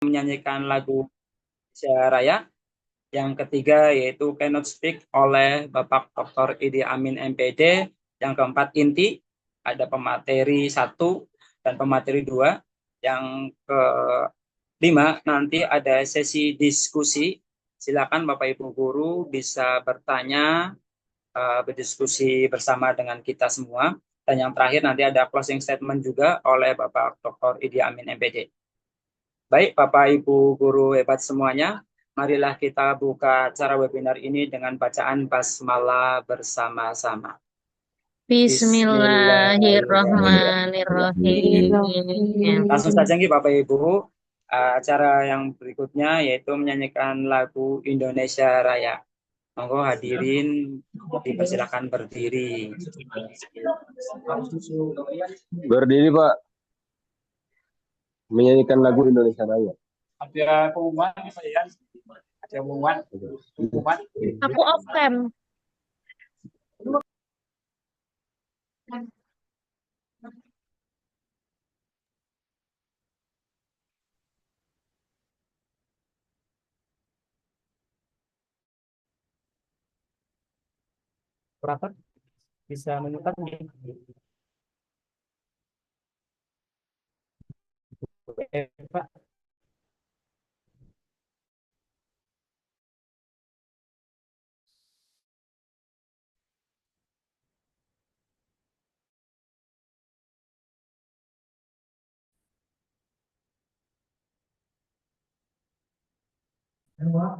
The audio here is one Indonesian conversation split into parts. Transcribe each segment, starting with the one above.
menyanyikan lagu Indonesia Raya. Yang ketiga yaitu Cannot Speak oleh Bapak Dr. Idi Amin MPD. Yang keempat Inti, ada pemateri 1 dan pemateri 2. Yang kelima nanti ada sesi diskusi. Silakan Bapak Ibu guru bisa bertanya, berdiskusi bersama dengan kita semua. Dan yang terakhir nanti ada closing statement juga oleh Bapak Dr. Idi Amin MPD. Baik Bapak Ibu guru hebat semuanya, marilah kita buka acara webinar ini dengan bacaan basmalah bersama-sama. Bismillahirrahmanirrahim. Langsung saja nih Bapak Ibu, acara yang berikutnya yaitu menyanyikan lagu Indonesia Raya. Monggo hadirin dipersilakan berdiri. Berdiri Pak. Menyanyikan lagu Indonesia Raya. Ada pengumuman Pak ya? Ada pengumuman? Aku off cam. Operator bisa memutar Pak.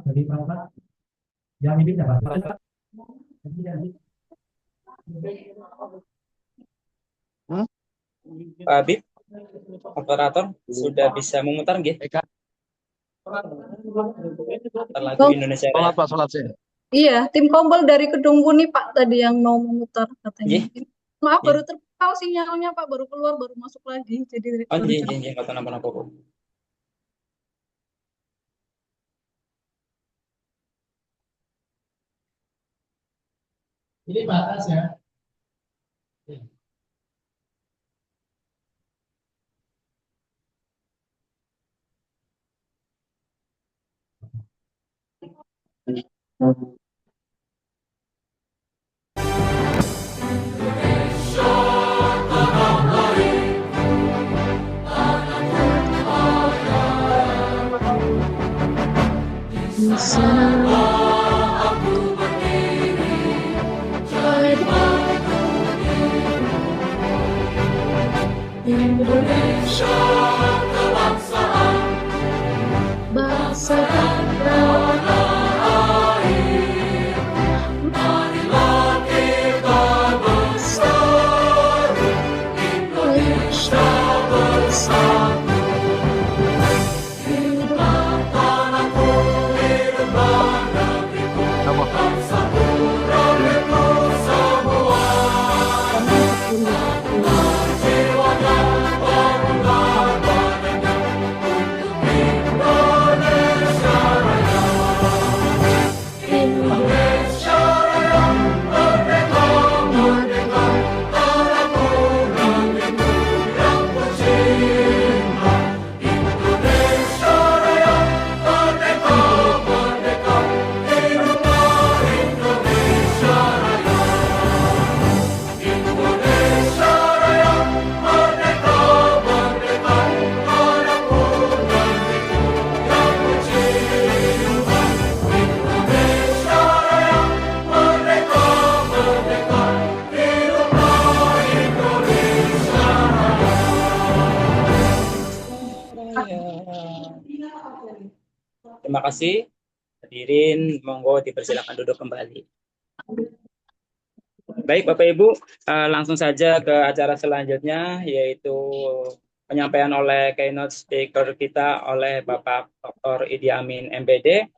Dari Pak, yang ini dapat Pak. Pak Habib, operator sudah bisa memutar nggih? Lagu Indonesia Raya. Pak, salat sih. Iya, tim Kompol dari Kedung Kuni Pak tadi yang mau memutar katanya. Maaf, baru terpau sinyalnya Pak, baru keluar, baru masuk lagi. Jadi iya, kata napa-napa kok. Ini batas ya. Indonesia kebangsaan, bangsa dan tanah air. Marilah kita bersatu, Indonesia bersatu. Hiduplah tanahku, hiduplah negeriku, bangsaku, rakyatku semua. Terima kasih. Hadirin, monggo dipersilakan duduk kembali. Baik Bapak Ibu, langsung saja ke acara selanjutnya, yaitu penyampaian oleh keynote speaker kita oleh Bapak Dr. Idi Amin MPD,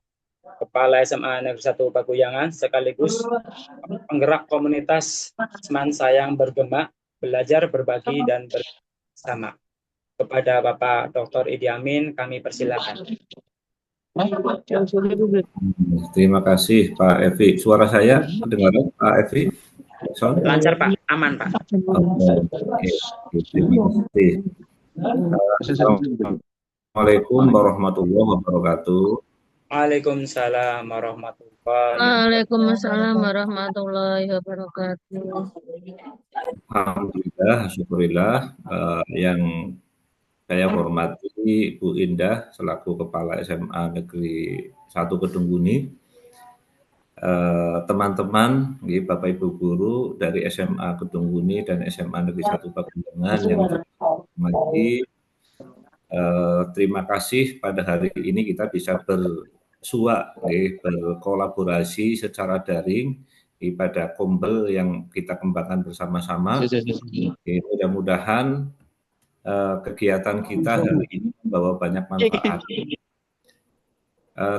Kepala SMA Negeri 1 Paguyangan, sekaligus penggerak komunitas Seman Sayang Bergema, Belajar, Berbagi, dan Bersama. Kepada Bapak Dr. Idi Amin, kami persilakan. Terima kasih Pak Evi. Suara saya dengar Pak Evi? Lancar Pak, aman Pak. Oke. Terima kasih. Assalamualaikum warahmatullahi wabarakatuh. Waalaikumsalam warahmatullahi Waalaikumsalam warahmatullahi wabarakatuh. Alhamdulillah, syukurillah, yang saya hormati Bu Indah selaku Kepala SMA Negeri 1 Kedungguni, teman-teman, Bapak Ibu guru dari SMA Kedungguni dan SMA Negeri 1 Pagesangan yang terhormati, terima kasih pada hari ini kita bisa berkolaborasi secara daring pada Kombel yang kita kembangkan bersama-sama. Mudah-mudahan kegiatan kita hari ini membawa banyak manfaat.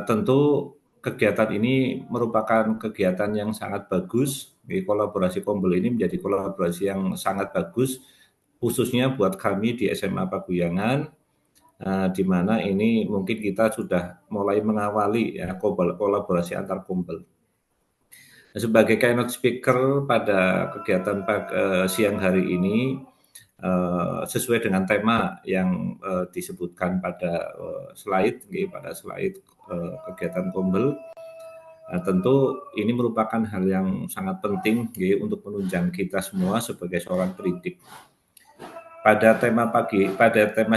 Tentu kegiatan ini merupakan kegiatan yang sangat bagus. Kolaborasi Kombel ini menjadi kolaborasi yang sangat bagus, khususnya buat kami di SMA Paguyangan, di mana ini mungkin kita sudah mulai mengawali ya kolaborasi antar Kombel. Sebagai keynote speaker pada kegiatan siang hari ini, sesuai dengan tema yang disebutkan pada slide kegiatan Kombel, tentu ini merupakan hal yang sangat penting untuk menunjang kita semua sebagai seorang pendidik. Pada tema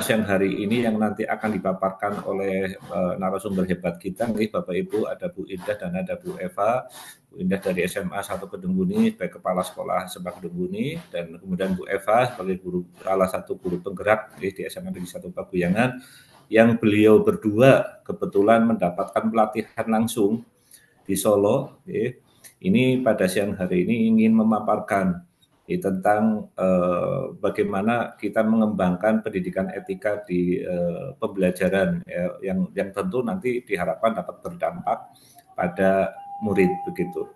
siang hari ini yang nanti akan dipaparkan oleh narasumber hebat kita, Bapak Ibu, ada Bu Indah dan ada Bu Eva. Bu Indah dari SMA 1 Kedungguni sebagai Kepala Sekolah SMA Kedungguni, dan kemudian Bu Eva sebagai salah satu guru penggerak di SMA Negeri 1 Paguyangan, yang beliau berdua kebetulan mendapatkan pelatihan langsung di Solo. Ini pada siang hari ini ingin memaparkan tentang bagaimana kita mengembangkan pendidikan etika di pembelajaran yang tentu nanti diharapkan dapat berdampak pada murid begitu.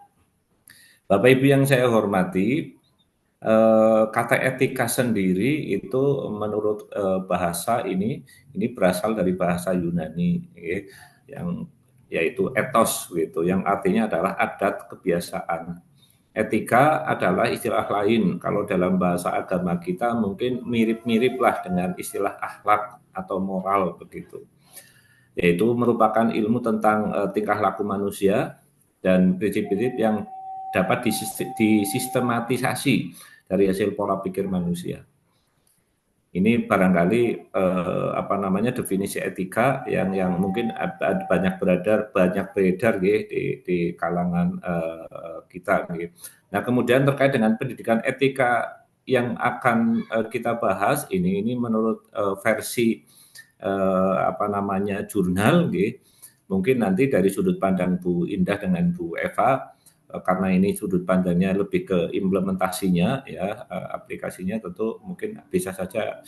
Bapak Ibu yang saya hormati, kata etika sendiri itu menurut bahasa ini berasal dari bahasa Yunani yang yaitu ethos gitu, yang artinya adalah adat kebiasaan. Etika adalah istilah lain kalau dalam bahasa agama kita mungkin mirip-mirip lah dengan istilah akhlak atau moral begitu. Yaitu merupakan ilmu tentang tingkah laku manusia dan prinsip-prinsip yang dapat disistematisasi dari hasil pola pikir manusia. Ini barangkali definisi etika yang mungkin banyak beredar di kalangan kita. Nah, kemudian terkait dengan pendidikan etika yang akan kita bahas ini menurut versi jurnal, mungkin nanti dari sudut pandang Bu Indah dengan Bu Eva, karena ini sudut pandangnya lebih ke implementasinya ya, aplikasinya tentu mungkin bisa saja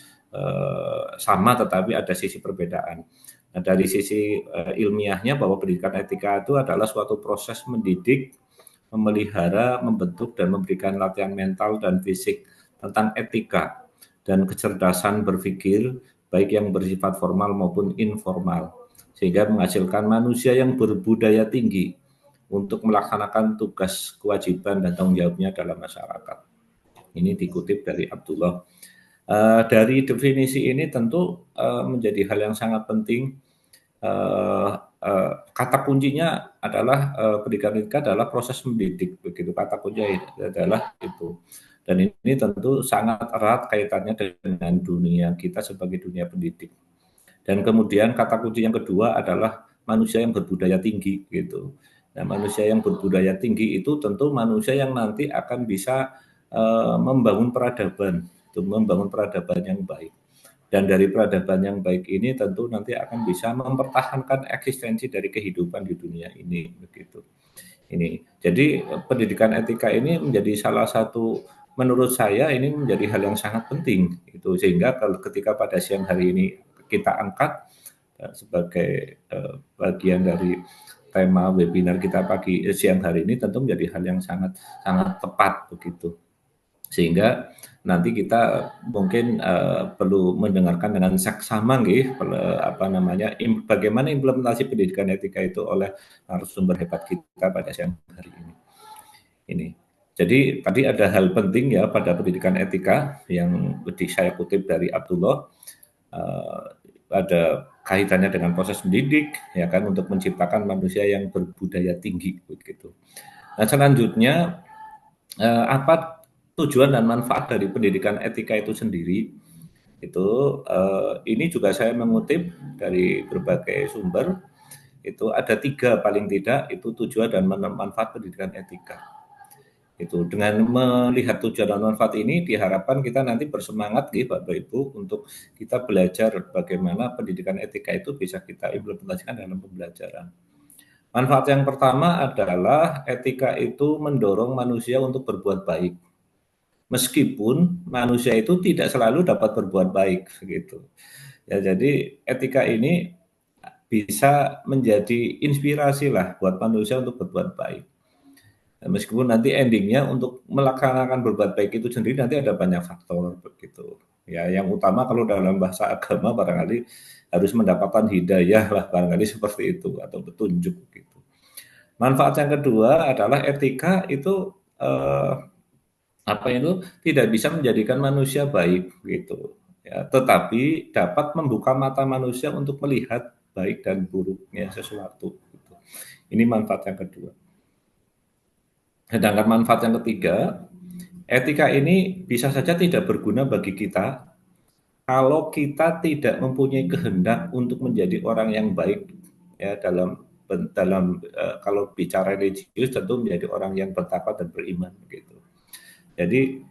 sama tetapi ada sisi perbedaan. Nah, dari sisi ilmiahnya bahwa pendidikan etika itu adalah suatu proses mendidik, memelihara, membentuk dan memberikan latihan mental dan fisik tentang etika dan kecerdasan berpikir baik yang bersifat formal maupun informal, sehingga menghasilkan manusia yang berbudaya tinggi untuk melaksanakan tugas, kewajiban, dan tanggung jawabnya dalam masyarakat. Ini dikutip dari Abdullah. Dari definisi ini tentu menjadi hal yang sangat penting. Kata kuncinya adalah pendidikan etika adalah proses mendidik, begitu kata kuncinya adalah itu. Dan ini tentu sangat erat kaitannya dengan dunia kita sebagai dunia pendidik. Dan kemudian kata kunci yang kedua adalah manusia yang berbudaya tinggi gitu. Nah, manusia yang berbudaya tinggi itu tentu manusia yang nanti akan bisa membangun peradaban yang baik. Dan dari peradaban yang baik ini tentu nanti akan bisa mempertahankan eksistensi dari kehidupan di dunia ini begitu. Jadi pendidikan etika ini menjadi salah satu, menurut saya ini menjadi hal yang sangat penting itu, sehingga ketika pada siang hari ini kita angkat sebagai bagian dari tema webinar kita siang hari ini, tentu menjadi hal yang sangat tepat begitu, sehingga nanti kita mungkin perlu mendengarkan dengan saksama bagaimana implementasi pendidikan etika itu oleh narasumber hebat kita pada siang hari ini. Jadi tadi ada hal penting ya pada pendidikan etika yang saya kutip dari Abdullah. ada kaitannya dengan proses mendidik, ya kan, untuk menciptakan manusia yang berbudaya tinggi begitu. Nah, selanjutnya apa tujuan dan manfaat dari pendidikan etika itu sendiri? Itu ini juga saya mengutip dari berbagai sumber. Itu ada 3 paling tidak itu tujuan dan manfaat pendidikan etika. Itu dengan melihat tujuan dan manfaat ini diharapkan kita nanti bersemangat gitu Bapak Ibu untuk kita belajar bagaimana pendidikan etika itu bisa kita implementasikan dalam pembelajaran. Manfaat yang pertama adalah etika itu mendorong manusia untuk berbuat baik. Meskipun manusia itu tidak selalu dapat berbuat baik gitu. Ya, jadi etika ini bisa menjadi inspirasi lah buat manusia untuk berbuat baik. Meskipun nanti endingnya untuk melaksanakan berbuat baik itu sendiri nanti ada banyak faktor begitu. Ya, yang utama kalau dalam bahasa agama barangkali harus mendapatkan hidayah lah barangkali seperti itu atau petunjuk gitu. Manfaat yang kedua adalah etika itu tidak bisa menjadikan manusia baik gitu. Ya, tetapi dapat membuka mata manusia untuk melihat baik dan buruknya sesuatu. Gitu. Ini manfaat yang kedua. Sedangkan manfaat yang ketiga, etika ini bisa saja tidak berguna bagi kita kalau kita tidak mempunyai kehendak untuk menjadi orang yang baik ya dalam kalau bicara religius tentu menjadi orang yang bertakwa dan beriman gitu. Jadi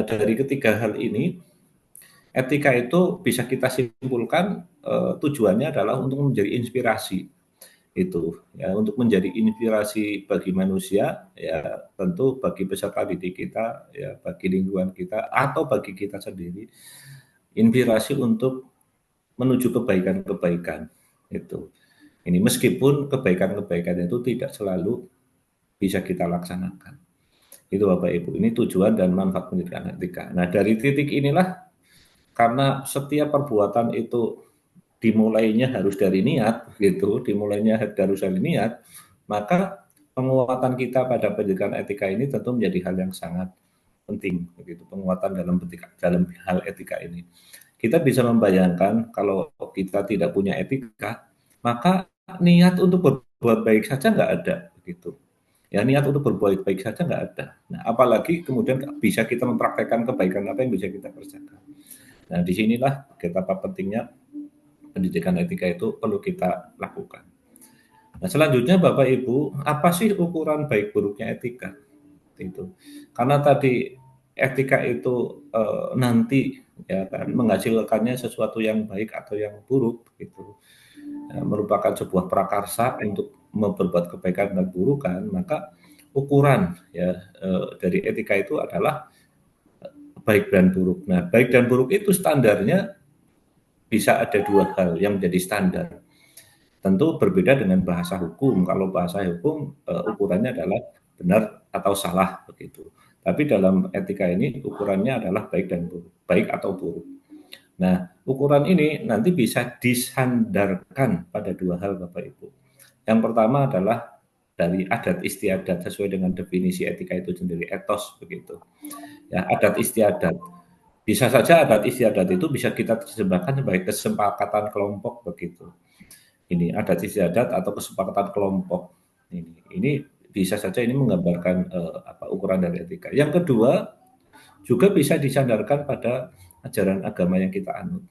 dari ketiga hal ini etika itu bisa kita simpulkan tujuannya adalah untuk menjadi inspirasi itu ya untuk menjadi inspirasi bagi manusia ya tentu bagi peserta didik kita ya bagi lingkungan kita atau bagi kita sendiri inspirasi untuk menuju kebaikan-kebaikan itu ini meskipun kebaikan-kebaikan itu tidak selalu bisa kita laksanakan itu Bapak Ibu ini tujuan dan manfaat pendidikan etika. Nah dari titik inilah karena setiap perbuatan itu dimulainya harus dari niat gitu, dimulainya harus dari niat, maka penguatan kita pada pendidikan etika ini tentu menjadi hal yang sangat penting begitu, penguatan dalam hal etika ini. Kita bisa membayangkan kalau kita tidak punya etika, maka niat untuk berbuat baik saja nggak ada begitu. Ya niat untuk berbuat baik saja nggak ada. Nah, apalagi kemudian bisa kita mempraktekkan kebaikan apa yang bisa kita kerjakan. Nah, disinilah betapa pentingnya pendidikan etika itu perlu kita lakukan. Nah, selanjutnya Bapak Ibu, apa sih ukuran baik buruknya etika? Itu. Karena tadi etika itu nanti ya kan menghasilkannya sesuatu yang baik atau yang buruk gitu. Merupakan sebuah prakarsa untuk berbuat kebaikan dan keburukan, maka ukuran ya dari etika itu adalah baik dan buruk. Nah, baik dan buruk itu standarnya bisa ada 2 hal yang menjadi standar. Tentu berbeda dengan bahasa hukum. Kalau bahasa hukum ukurannya adalah benar atau salah begitu. Tapi dalam etika ini ukurannya adalah baik dan buruk, baik atau buruk. Nah, ukuran ini nanti bisa disandarkan pada 2 hal Bapak Ibu. Yang pertama adalah dari adat istiadat sesuai dengan definisi etika itu sendiri, etos begitu. Ya, adat istiadat. Bisa saja adat istiadat itu bisa kita terjemahkan sebagai kesepakatan kelompok begitu. Ini adat istiadat atau kesepakatan kelompok. Ini bisa saja ini menggambarkan ukuran dari etika. Yang kedua juga bisa disandarkan pada ajaran agama yang kita anut.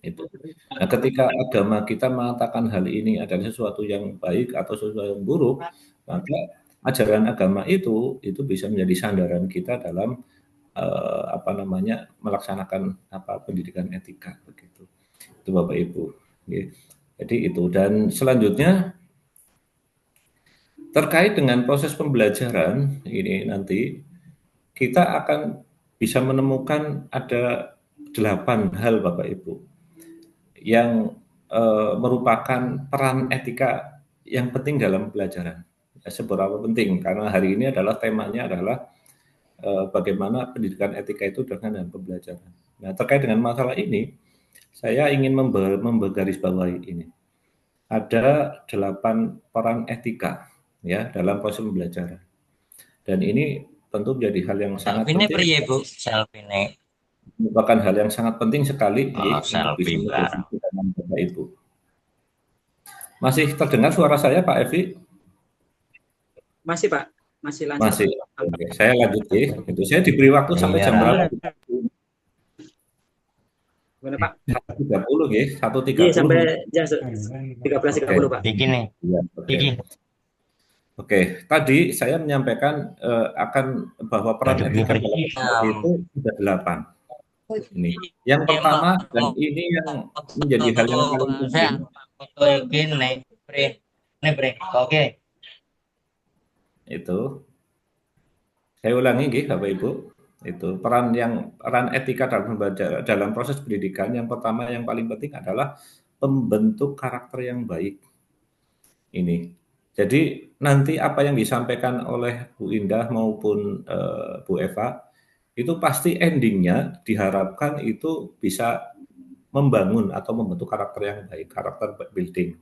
Itu. Nah, ketika agama kita mengatakan hal ini adalah sesuatu yang baik atau sesuatu yang buruk, maka ajaran agama itu bisa menjadi sandaran kita dalam melaksanakan pendidikan etika begitu. Itu Bapak Ibu. Jadi itu dan selanjutnya terkait dengan proses pembelajaran ini nanti kita akan bisa menemukan ada 8 hal Bapak Ibu yang merupakan peran etika yang penting dalam pembelajaran. Ya, seberapa penting karena hari ini adalah temanya adalah bagaimana pendidikan etika itu dengan pembelajaran. Nah, terkait dengan masalah ini, saya ingin menggarisbawahi ini. Ada 8 peran etika ya dalam proses pembelajaran. Dan ini tentu menjadi hal yang sangat penting. Priye, Bu? Salpine. merupakan hal yang sangat penting sekali Oh, untuk bisa selfie bareng. dilakukan dengan Bapak Ibu. Masih terdengar suara saya Pak Evi? Masih Pak, masih lancar Masih. Pak. Oke, saya lanjut ya. Itu saya diberi waktu sampai Iya. jam berapa? Gimana Pak? 1.30 ya, Iya 1.30. sampai jam 13.30 Pak. Bikin nih, Iya, oke. bikin. Oke, tadi saya menyampaikan akan bahwa peran Aduh, etika beri. dalam Islam itu sudah 8. Ini yang pertama dan ini yang menjadi hal yang paling penting. Bikin nih, bre. Oke. Itu saya ulangi nggih Bapak Ibu. Itu peran etika dalam proses pendidikan yang pertama yang paling penting adalah pembentuk karakter yang baik. Ini. Jadi nanti apa yang disampaikan oleh Bu Indah maupun Bu Eva itu pasti endingnya diharapkan itu bisa membangun atau membentuk karakter yang baik, karakter building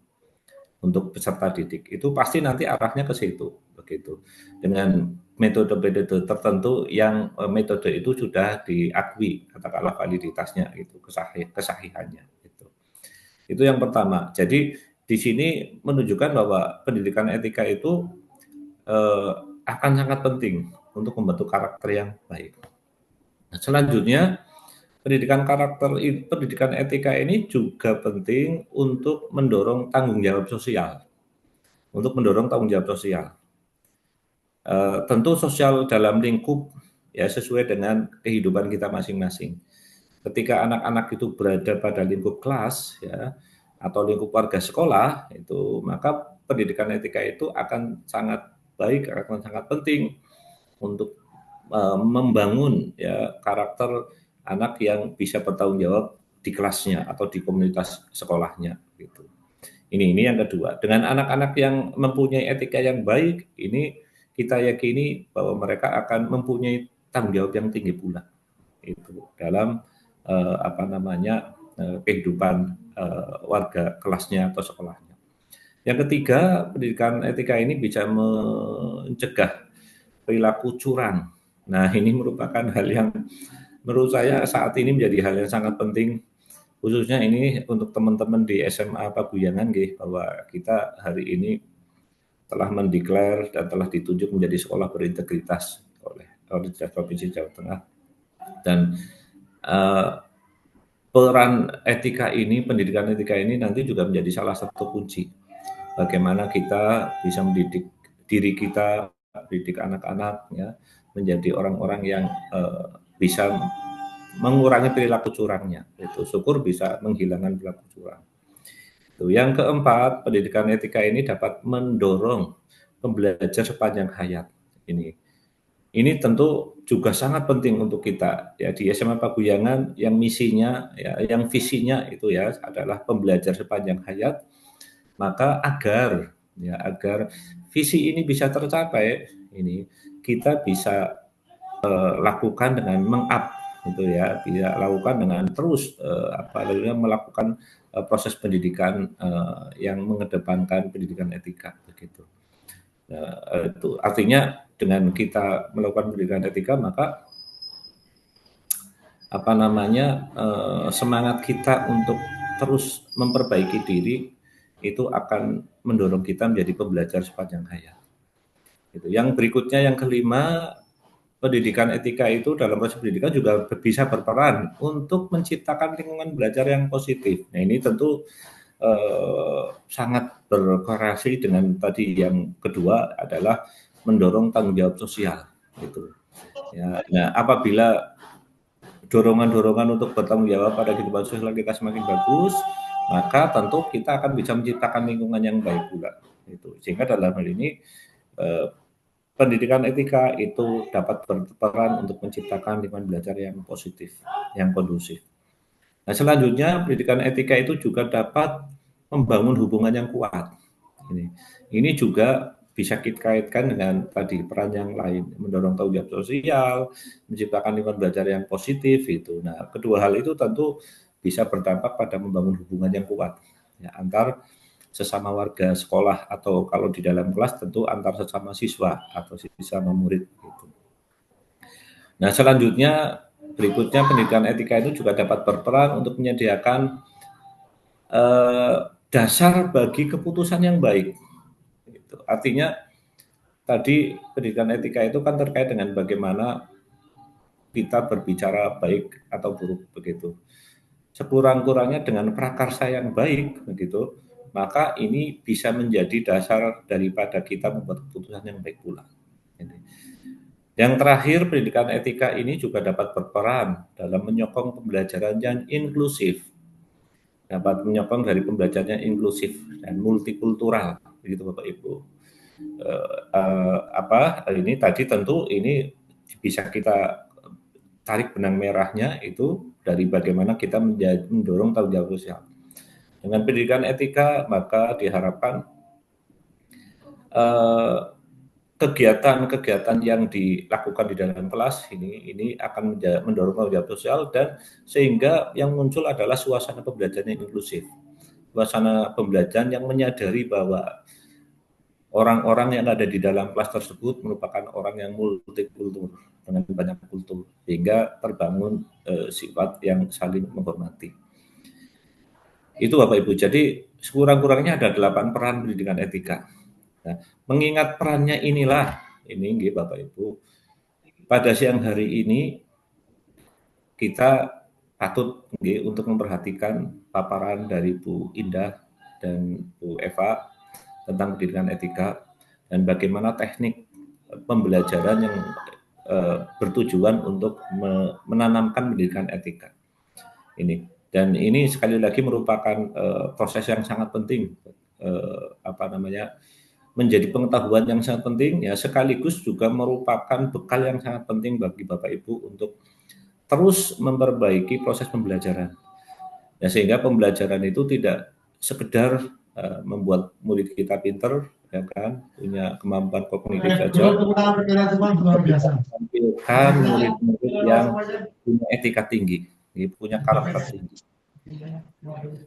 untuk peserta didik. Itu pasti nanti arahnya ke situ, begitu. Dengan metode-metode tertentu yang metode itu sudah diakui, katakanlah validitasnya itu, kesahihannya itu. Itu yang pertama. Jadi di sini menunjukkan bahwa pendidikan etika itu akan sangat penting untuk membentuk karakter yang baik. Nah, selanjutnya pendidikan etika ini juga penting untuk mendorong tanggung jawab sosial. Tentu sosial dalam lingkup ya sesuai dengan kehidupan kita masing-masing. Ketika anak-anak itu berada pada lingkup kelas ya atau lingkup warga sekolah itu, maka pendidikan etika itu akan sangat baik, akan sangat penting untuk membangun ya karakter anak yang bisa bertanggung jawab di kelasnya atau di komunitas sekolahnya gitu. Ini yang kedua. Dengan anak-anak yang mempunyai etika yang baik, ini kita yakini bahwa mereka akan mempunyai tanggung jawab yang tinggi pula itu dalam kehidupan warga kelasnya atau sekolahnya. Yang ketiga, pendidikan etika ini bisa mencegah perilaku curang. Nah, ini merupakan hal yang menurut saya saat ini menjadi hal yang sangat penting, khususnya ini untuk teman-teman di SMA Paguyangan, bahwa kita hari ini telah mendeklar dan telah ditunjuk menjadi sekolah berintegritas oleh Universitas Provinsi Jawa Tengah. Dan peran etika ini, pendidikan etika ini nanti juga menjadi salah satu kunci bagaimana kita bisa mendidik diri kita, mendidik anak-anak ya menjadi orang-orang yang bisa mengurangi perilaku curangnya. Itu syukur bisa menghilangkan perilaku curang. Itu. Yang keempat, pendidikan etika ini dapat mendorong pembelajar sepanjang hayat. Ini tentu juga sangat penting untuk kita ya di SMA Paguyangan yang misinya ya, yang visinya itu ya adalah pembelajar sepanjang hayat. Maka agar visi ini bisa tercapai, ini kita bisa lakukan dengan meng-up gitu ya, bisa lakukan dengan terus melakukan proses pendidikan yang mengedepankan pendidikan etika begitu. Itu artinya dengan kita melakukan pendidikan etika maka semangat kita untuk terus memperbaiki diri itu akan mendorong kita menjadi pembelajar sepanjang hayat. Itu. Yang berikutnya yang kelima, pendidikan etika itu dalam proses pendidikan juga bisa berperan untuk menciptakan lingkungan belajar yang positif. Nah, ini tentu sangat berkorelasi dengan tadi yang kedua adalah mendorong tanggung jawab sosial. Gitu. Ya, nah, apabila dorongan-dorongan untuk bertanggung jawab pada kehidupan sosial kita semakin bagus, maka tentu kita akan bisa menciptakan lingkungan yang baik pula. Itu. Sehingga dalam hal ini pendidikan etika itu dapat berperan untuk menciptakan lingkungan belajar yang positif, yang kondusif. Nah, selanjutnya pendidikan etika itu juga dapat membangun hubungan yang kuat. Ini juga bisa kita kaitkan dengan tadi peran yang lain, mendorong tanggung jawab sosial, menciptakan lingkungan belajar yang positif itu. Nah, kedua hal itu tentu bisa berdampak pada membangun hubungan yang kuat ya, antar sesama warga sekolah atau kalau di dalam kelas tentu antar sesama siswa atau sesama murid gitu. Nah, selanjutnya berikutnya pendidikan etika itu juga dapat berperan untuk menyediakan dasar bagi keputusan yang baik. Gitu. Artinya tadi pendidikan etika itu kan terkait dengan bagaimana kita berbicara baik atau buruk begitu. Sekurang-kurangnya dengan prakarsa yang baik begitu, maka ini bisa menjadi dasar daripada kita membuat keputusan yang baik pula. Yang terakhir, pendidikan etika ini juga dapat berperan dalam menyokong pembelajaran yang inklusif, dapat menyokong dari pembelajaran yang inklusif dan multikultural, begitu Bapak Ibu. Ini tadi tentu ini bisa kita tarik benang merahnya itu dari bagaimana kita mendorong tanggung jawab sosial. Dengan pendidikan etika maka diharapkan kegiatan-kegiatan yang dilakukan di dalam kelas ini akan mendorong tanggung jawab sosial, dan sehingga yang muncul adalah suasana pembelajaran yang inklusif, suasana pembelajaran yang menyadari bahwa orang-orang yang ada di dalam kelas tersebut merupakan orang yang multikultur dengan banyak kultur, sehingga terbangun sifat yang saling menghormati. Itu Bapak Ibu. Jadi sekurang-kurangnya ada 8 peran pendidikan etika. Nah, mengingat perannya inilah, ini Bapak Ibu, pada siang hari ini kita patut untuk memperhatikan paparan dari Bu Indah dan Bu Eva tentang pendidikan etika dan bagaimana teknik pembelajaran yang bertujuan untuk menanamkan pendidikan etika ini. Dan ini sekali lagi merupakan proses yang sangat penting, menjadi pengetahuan yang sangat penting, ya, sekaligus juga merupakan bekal yang sangat penting bagi Bapak Ibu untuk terus memperbaiki proses pembelajaran. Ya, sehingga pembelajaran itu tidak sekedar membuat murid kita pinter, ya kan, punya kemampuan kognitif saja, tampilkan murid-murid yang punya etika tinggi, punya karakter tinggi.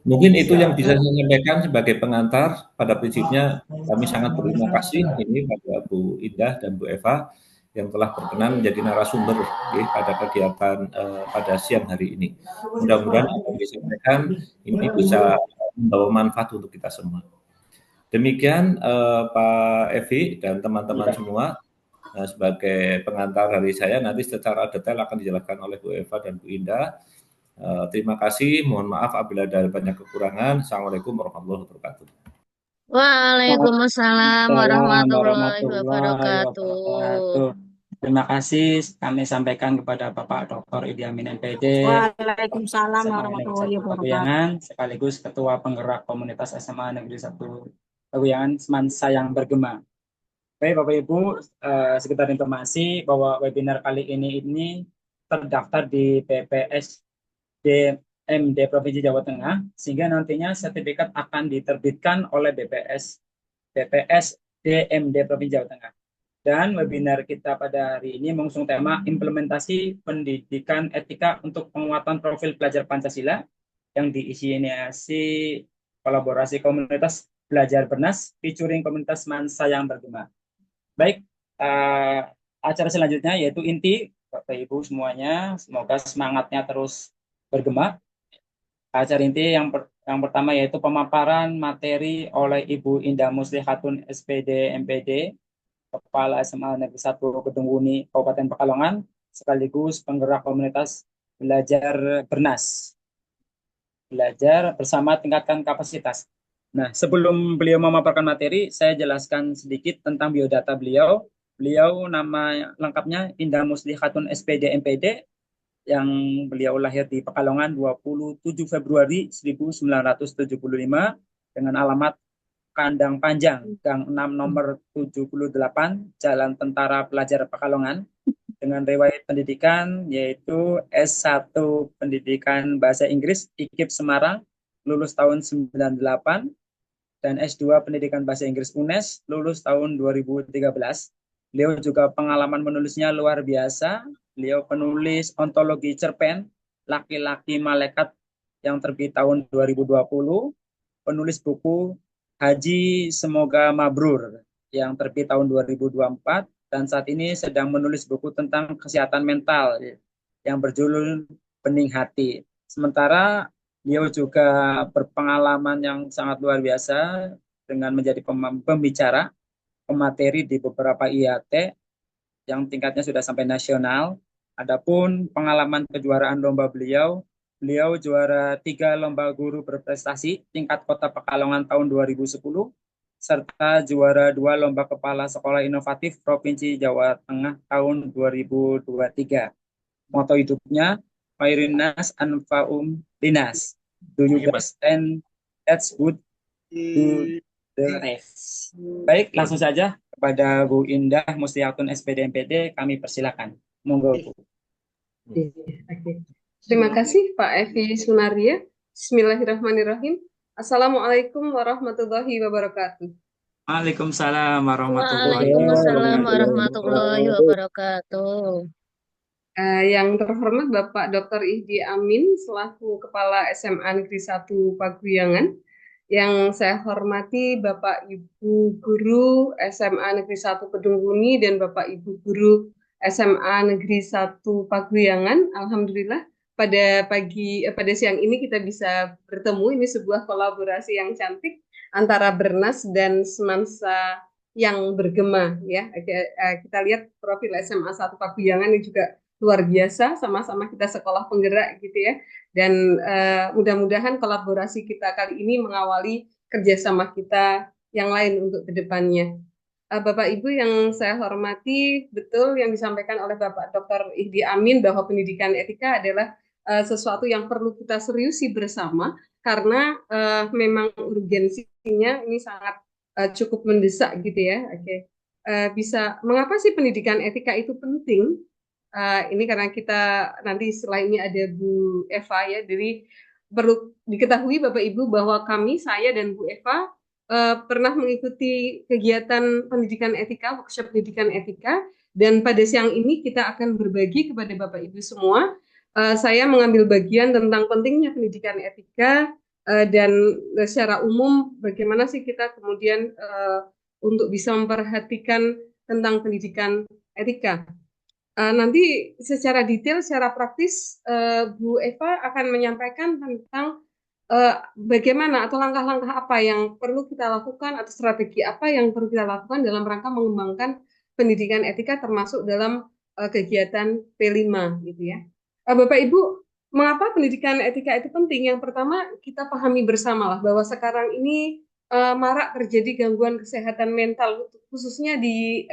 Mungkin itu yang bisa saya sampaikan sebagai pengantar. Pada prinsipnya kami sangat berterima kasih ini pada Bu Indah dan Bu Eva yang telah berkenan menjadi narasumber pada kegiatan pada siang hari ini. Mudah-mudahan apa yang disampaikan ini bisa membawa manfaat untuk kita semua. Demikian Pak Evi dan teman-teman semua, sebagai pengantar dari saya, nanti secara detail akan dijelaskan oleh Bu Eva dan Bu Indah. Terima kasih, mohon maaf apabila ada banyak kekurangan. Assalamualaikum warahmatullahi wabarakatuh. Waalaikumsalam warahmatullahi wabarakatuh. Terima kasih kami sampaikan kepada Bapak Dr. Idi Amin MPD, Waalaikumsalam warahmatullahi wabarakatuh. sekaligus Ketua Penggerak Komunitas SMA Negeri 1 Paguyangan Semansa yang bergema. Baik Bapak Ibu, sekedar informasi bahwa webinar kali ini terdaftar di BPS DMD Provinsi Jawa Tengah, sehingga nantinya sertifikat akan diterbitkan oleh BPS DMD Provinsi Jawa Tengah. Dan webinar kita pada hari ini mengusung tema implementasi pendidikan etika untuk penguatan profil pelajar Pancasila yang diinisiasi kolaborasi komunitas belajar Bernas featuring komunitas Mansa yang bergema. Baik, acara selanjutnya yaitu inti Bapak Ibu semuanya, semoga semangatnya terus bergema. Acara inti yang pertama yaitu pemaparan materi oleh Ibu Indah Muslihatun SPD MPD, Kepala SMA Negeri 1 Kedunguni Kabupaten Pekalongan, sekaligus penggerak komunitas belajar Bernas. Belajar bersama tingkatkan kapasitas. Nah, sebelum beliau memaparkan materi, saya jelaskan sedikit tentang biodata beliau. Beliau nama lengkapnya Indah Muslihatun SPD MPD, yang beliau lahir di Pekalongan 27 Februari 1975 dengan alamat Kandang Panjang, Gang 6 nomor 78, Jalan Tentara Pelajar Pekalongan, dengan riwayat pendidikan yaitu S1 Pendidikan Bahasa Inggris IKIP Semarang, lulus tahun 98, dan S2 Pendidikan Bahasa Inggris UNES, lulus tahun 2013. Beliau juga pengalaman menulisnya luar biasa. Beliau penulis ontologi cerpen Laki-laki Malaikat yang terbit tahun 2020, penulis buku Haji Semoga Mabrur yang terbit tahun 2024, dan saat ini sedang menulis buku tentang kesehatan mental yang berjudul Bening Hati. Sementara beliau juga berpengalaman yang sangat luar biasa dengan menjadi pembicara, pemateri di beberapa IAT yang tingkatnya sudah sampai nasional. Adapun pengalaman kejuaraan lomba beliau juara 3 lomba guru berprestasi tingkat Kota Pekalongan tahun 2010, serta juara 2 lomba kepala sekolah inovatif Provinsi Jawa Tengah tahun 2023. Moto hidupnya, Mairinas Anfaum Dinas. Do you best and that's good to the rest. Baik, langsung saja kepada Bu Indah Mustiatun SPD MPD kami persilakan. Monggo Bu. Oke. Terima kasih Pak Evi Sunaria. Bismillahirrahmanirrahim. Assalamualaikum warahmatullahi wabarakatuh. Waalaikumsalam warahmatullahi Waalaikumsalam wabarakatuh. warahmatullahi wabarakatuh. Yang terhormat Bapak Dr. Ihdi Amin selaku Kepala SMA Negeri 1 Paguyangan. Yang saya hormati Bapak Ibu Guru SMA Negeri 1 Kedungkuni dan Bapak Ibu Guru SMA Negeri 1 Paguyangan. Alhamdulillah pada siang ini kita bisa bertemu. Ini sebuah kolaborasi yang cantik antara Bernas dan Semansa yang bergema ya. Kita lihat profil SMA 1 Paguyangan ini juga luar biasa, sama-sama kita sekolah penggerak gitu ya. Dan mudah-mudahan kolaborasi kita kali ini mengawali kerjasama kita yang lain untuk kedepannya. Bapak Ibu yang saya hormati, betul yang disampaikan oleh Bapak Dr. Ihdi Amin bahwa pendidikan etika adalah sesuatu yang perlu kita seriusi bersama karena memang urgensinya ini sangat cukup mendesak gitu ya. Oke. Mengapa sih pendidikan etika itu penting? Ini karena kita nanti setelah ini ada Bu Eva ya, jadi perlu diketahui Bapak Ibu bahwa saya dan Bu Eva pernah mengikuti kegiatan pendidikan etika, workshop pendidikan etika, dan pada siang ini kita akan berbagi kepada Bapak Ibu semua. Saya mengambil bagian tentang pentingnya pendidikan etika dan secara umum bagaimana sih kita kemudian untuk bisa memperhatikan tentang pendidikan etika. Nanti secara detail, secara praktis, Bu Eva akan menyampaikan tentang bagaimana atau langkah-langkah apa yang perlu kita lakukan atau strategi apa yang perlu kita lakukan dalam rangka mengembangkan pendidikan etika termasuk dalam kegiatan P5 gitu ya. Bapak Ibu, mengapa pendidikan etika itu penting? Yang pertama kita pahami bersama lah bahwa sekarang ini marak terjadi gangguan kesehatan mental khususnya di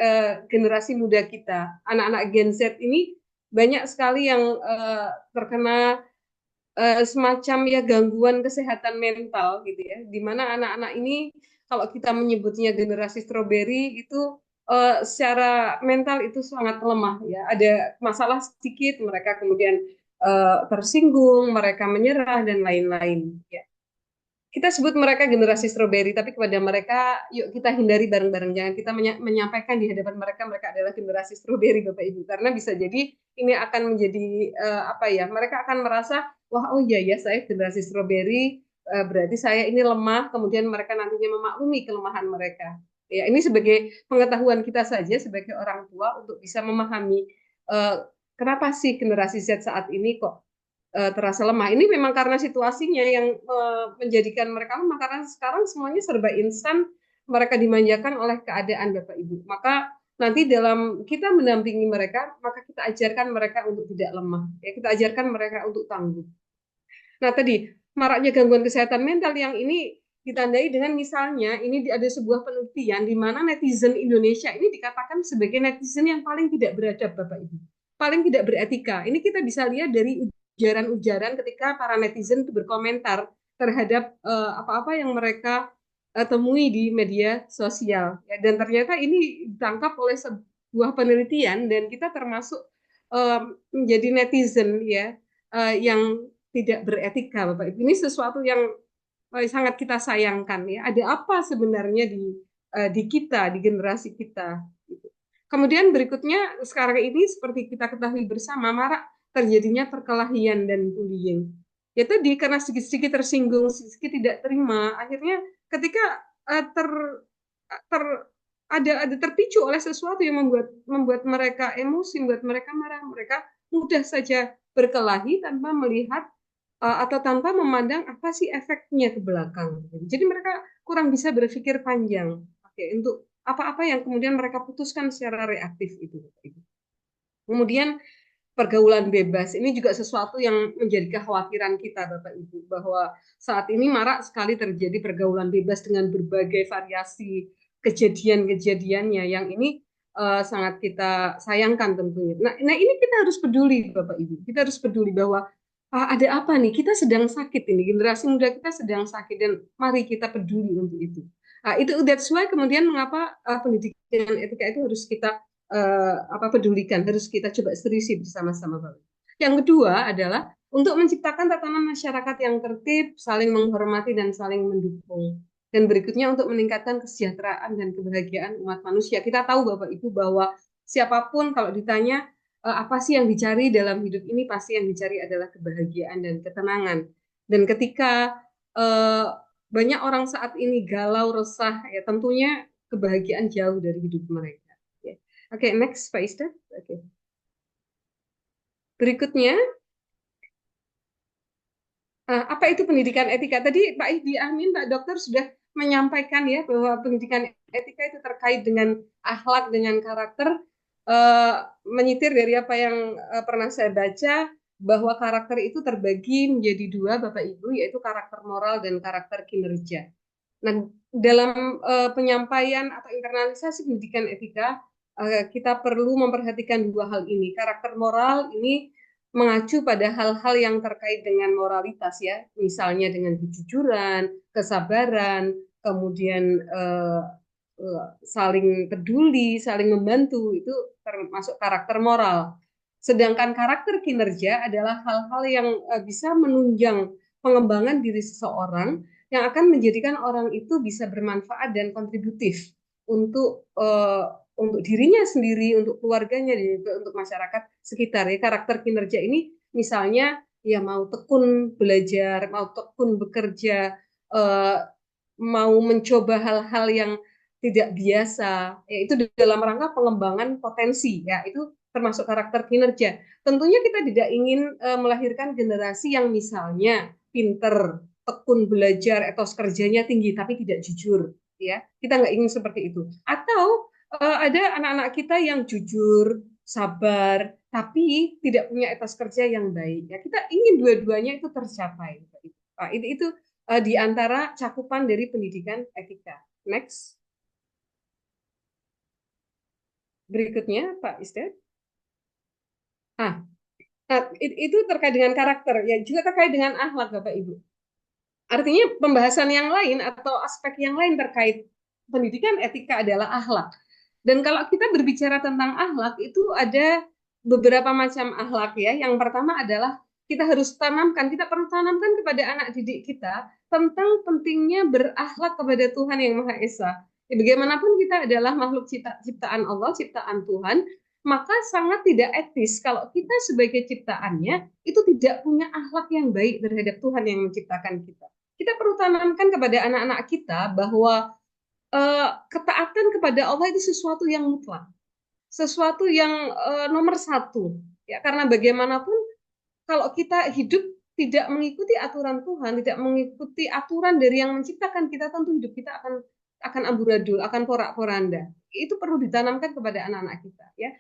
generasi muda kita. Anak-anak Gen Z ini banyak sekali yang terkena semacam ya gangguan kesehatan mental gitu ya. Di mana anak-anak ini kalau kita menyebutnya generasi stroberi itu secara mental itu sangat lemah ya. Ada masalah sedikit mereka kemudian tersinggung, mereka menyerah dan lain-lain ya. Kita sebut mereka generasi stroberi, tapi kepada mereka yuk kita hindari bareng-bareng. Jangan kita menyampaikan di hadapan mereka adalah generasi stroberi Bapak Ibu, karena bisa jadi ini akan menjadi mereka akan merasa wah oh iya ya saya generasi stroberi, berarti saya ini lemah, kemudian mereka nantinya memaklumi kelemahan mereka. Ya, ini sebagai pengetahuan kita saja sebagai orang tua untuk bisa memahami kenapa sih generasi Z saat ini kok terasa lemah. Ini memang karena situasinya yang menjadikan mereka lemah, karena sekarang semuanya serba instan, mereka dimanjakan oleh keadaan Bapak Ibu. Maka nanti dalam kita mendampingi mereka, maka kita ajarkan mereka untuk tidak lemah. Ya, kita ajarkan mereka untuk tangguh. Nah tadi, maraknya gangguan kesehatan mental yang ini ditandai dengan misalnya, ini ada sebuah penelitian di mana netizen Indonesia ini dikatakan sebagai netizen yang paling tidak beradab Bapak Ibu. Paling tidak beretika. Ini kita bisa lihat dari ujaran-ujaran ketika para netizen itu berkomentar terhadap apa-apa yang mereka temui di media sosial ya, dan ternyata ini ditangkap oleh sebuah penelitian dan kita termasuk menjadi netizen ya yang tidak beretika Bapak Ibu. Ini sesuatu yang sangat kita sayangkan ya. Ada apa sebenarnya di kita, di generasi kita gitu. Kemudian berikutnya sekarang ini seperti kita ketahui bersama marak terjadinya perkelahian dan bullying. Ya tadi karena sedikit-sedikit tersinggung, sedikit tidak terima, akhirnya ketika ada terpicu oleh sesuatu yang membuat mereka emosi, membuat mereka marah, mereka mudah saja berkelahi tanpa melihat atau tanpa memandang apa sih efeknya ke belakang. Jadi mereka kurang bisa berpikir panjang. Oke, untuk apa-apa yang kemudian mereka putuskan secara reaktif itu. Kemudian pergaulan bebas ini juga sesuatu yang menjadi kekhawatiran kita Bapak Ibu, bahwa saat ini marak sekali terjadi pergaulan bebas dengan berbagai variasi kejadian-kejadiannya yang ini sangat kita sayangkan tentunya. Nah ini kita harus peduli Bapak Ibu, kita harus peduli bahwa ada apa nih, kita sedang sakit ini, generasi muda kita sedang sakit dan mari kita peduli untuk itu. Itu that's why kemudian mengapa pendidikan etika itu harus kita pedulikan, harus kita coba seriusi bersama-sama Bapak. Yang kedua adalah untuk menciptakan tatanan masyarakat yang tertib, saling menghormati dan saling mendukung. Dan berikutnya untuk meningkatkan kesejahteraan dan kebahagiaan umat manusia. Kita tahu Bapak Ibu bahwa siapapun kalau ditanya apa sih yang dicari dalam hidup ini, pasti yang dicari adalah kebahagiaan dan ketenangan. Dan ketika banyak orang saat ini galau, resah, ya tentunya kebahagiaan jauh dari hidup mereka. Oke, next Pak Ista. Oke. Berikutnya, apa itu pendidikan etika? Tadi Pak Ihdi Amin, Pak Dokter sudah menyampaikan ya bahwa pendidikan etika itu terkait dengan akhlak, dengan karakter. Menyitir dari apa yang pernah saya baca, bahwa karakter itu terbagi menjadi dua, Bapak Ibu, yaitu karakter moral dan karakter kinerja. Nah, dalam penyampaian atau internalisasi pendidikan etika, kita perlu memperhatikan dua hal ini. Karakter moral ini mengacu pada hal-hal yang terkait dengan moralitas ya, misalnya dengan kejujuran, kesabaran, kemudian saling peduli, saling membantu, itu termasuk karakter moral. Sedangkan karakter kinerja adalah hal-hal yang bisa menunjang pengembangan diri seseorang yang akan menjadikan orang itu bisa bermanfaat dan kontributif untuk dirinya sendiri, untuk keluarganya, dan juga untuk masyarakat sekitar. Ya, karakter kinerja ini misalnya ya mau tekun belajar, mau tekun bekerja, mau mencoba hal-hal yang tidak biasa, yaitu dalam rangka pengembangan potensi, ya itu termasuk karakter kinerja. Tentunya kita tidak ingin melahirkan generasi yang misalnya pinter, tekun belajar, etos kerjanya tinggi, tapi tidak jujur. Ya, kita nggak ingin seperti itu. Atau ada anak-anak kita yang jujur, sabar, tapi tidak punya etos kerja yang baik. Ya, kita ingin dua-duanya itu tercapai. Itu di antara cakupan dari pendidikan etika. Next. Berikutnya, Pak Istad. Itu terkait dengan karakter, ya juga terkait dengan akhlak, Bapak Ibu. Artinya pembahasan yang lain atau aspek yang lain terkait pendidikan etika adalah akhlak. Dan kalau kita berbicara tentang akhlak, itu ada beberapa macam akhlak ya. Yang pertama adalah kita harus tanamkan, kita perlu tanamkan kepada anak didik kita tentang pentingnya berakhlak kepada Tuhan Yang Maha Esa. Ya, bagaimanapun kita adalah makhluk ciptaan Allah, ciptaan Tuhan, maka sangat tidak etis kalau kita sebagai ciptaannya itu tidak punya akhlak yang baik terhadap Tuhan yang menciptakan kita. Kita perlu tanamkan kepada anak-anak kita bahwa ketaatan kepada Allah itu sesuatu yang mutlak, sesuatu yang nomor satu. Ya, karena bagaimanapun kalau kita hidup tidak mengikuti aturan Tuhan, tidak mengikuti aturan dari yang menciptakan kita, tentu hidup kita akan amburadul, akan porak-poranda. Itu perlu ditanamkan kepada anak-anak kita. Ya,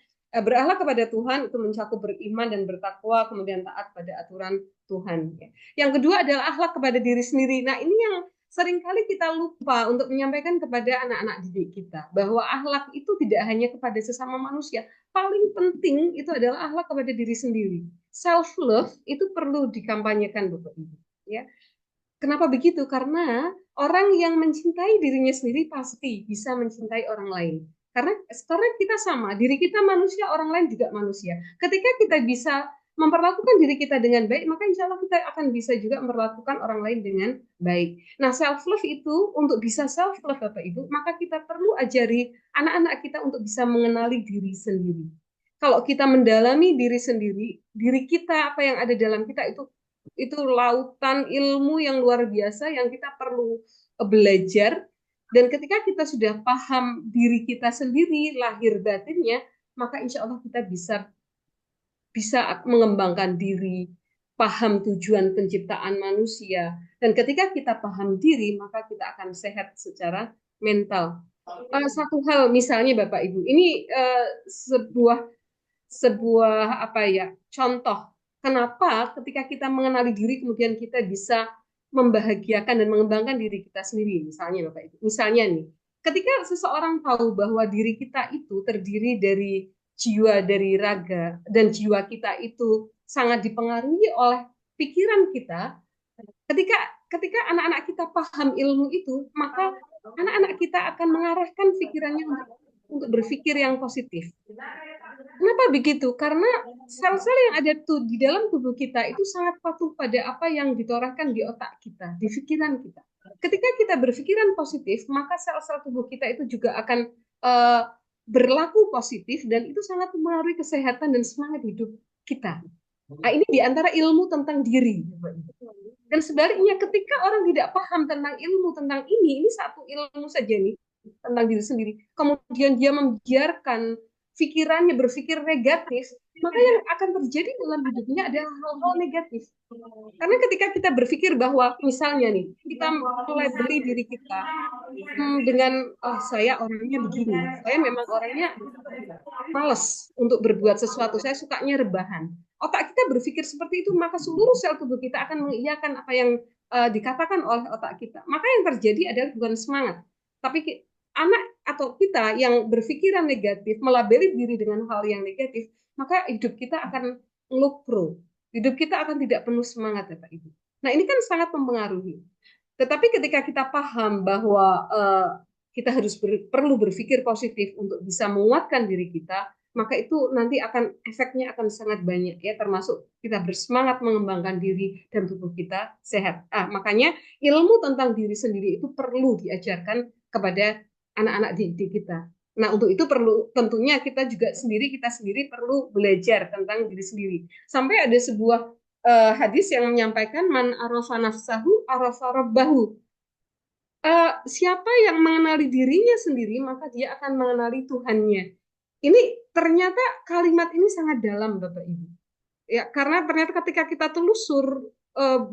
berakhlak kepada Tuhan itu mencakup beriman dan bertakwa, kemudian taat pada aturan Tuhan. Ya. Yang kedua adalah akhlak kepada diri sendiri. Nah, ini yang seringkali kita lupa untuk menyampaikan kepada anak-anak didik kita, bahwa akhlak itu tidak hanya kepada sesama manusia. Paling penting itu adalah akhlak kepada diri sendiri. Self-love itu perlu dikampanyekan, Bapak Ibu. Ya. Kenapa begitu? Karena orang yang mencintai dirinya sendiri pasti bisa mencintai orang lain. Karena kita sama, diri kita manusia, orang lain juga manusia. Ketika kita bisa memperlakukan diri kita dengan baik, maka insya Allah kita akan bisa juga memperlakukan orang lain dengan baik. Nah, self-love itu, untuk bisa self-love Bapak Ibu, maka kita perlu ajari anak-anak kita untuk bisa mengenali diri sendiri. Kalau kita mendalami diri sendiri, diri kita, apa yang ada dalam kita itu lautan ilmu yang luar biasa yang kita perlu belajar. Dan ketika kita sudah paham diri kita sendiri, lahir batinnya, maka insya Allah kita bisa bisa mengembangkan diri, paham tujuan penciptaan manusia. Dan ketika kita paham diri, maka kita akan sehat secara mental. Satu hal misalnya Bapak Ibu, ini sebuah sebuah apa ya contoh kenapa ketika kita mengenali diri kemudian kita bisa membahagiakan dan mengembangkan diri kita sendiri, misalnya Bapak Ibu. Misalnya nih, ketika seseorang tahu bahwa diri kita itu terdiri dari jiwa, dari raga, dan jiwa kita itu sangat dipengaruhi oleh pikiran kita, ketika ketika anak-anak kita paham ilmu itu, maka anak-anak kita akan mengarahkan pikirannya untuk berpikir yang positif. Kenapa begitu? Karena sel-sel yang ada tuh di dalam tubuh kita itu sangat patuh pada apa yang ditorahkan di otak kita, di pikiran kita. Ketika kita berpikiran positif, maka sel-sel tubuh kita itu juga akan uh, berlaku positif dan itu sangat mempengaruhi kesehatan dan semangat hidup kita. Nah, ini diantara ilmu tentang diri. Dan sebaliknya, ketika orang tidak paham tentang ilmu tentang ini satu ilmu saja nih tentang diri sendiri, kemudian dia membiarkan pikirannya berpikir negatif, maka yang akan terjadi dalam hidupnya adalah hal-hal negatif. Karena ketika kita berpikir bahwa misalnya nih, kita melabeli diri kita dengan saya orangnya begini, saya memang orangnya males untuk berbuat sesuatu, saya sukanya rebahan. Otak kita berpikir seperti itu, maka seluruh sel tubuh kita akan mengiyakan apa yang dikatakan oleh otak kita. Maka yang terjadi adalah bukan semangat, tapi anak atau kita yang berpikiran negatif, melabeli diri dengan hal yang negatif, maka hidup kita akan ngelupro. Hidup kita akan tidak penuh semangat, Bapak Ibu. Nah, ini kan sangat mempengaruhi. Tetapi ketika kita paham bahwa kita harus perlu berpikir positif untuk bisa menguatkan diri kita, maka itu nanti akan efeknya akan sangat banyak ya, termasuk kita bersemangat mengembangkan diri dan tubuh kita sehat. Makanya ilmu tentang diri sendiri itu perlu diajarkan kepada anak-anak didik kita. Nah, untuk itu perlu tentunya kita sendiri perlu belajar tentang diri sendiri. Sampai ada sebuah hadis yang menyampaikan man arafa nafsahu arafa rabbahu. Siapa yang mengenali dirinya sendiri, maka dia akan mengenali Tuhannya. Ini ternyata kalimat ini sangat dalam, Bapak Ibu. Ya, karena ternyata ketika kita telusur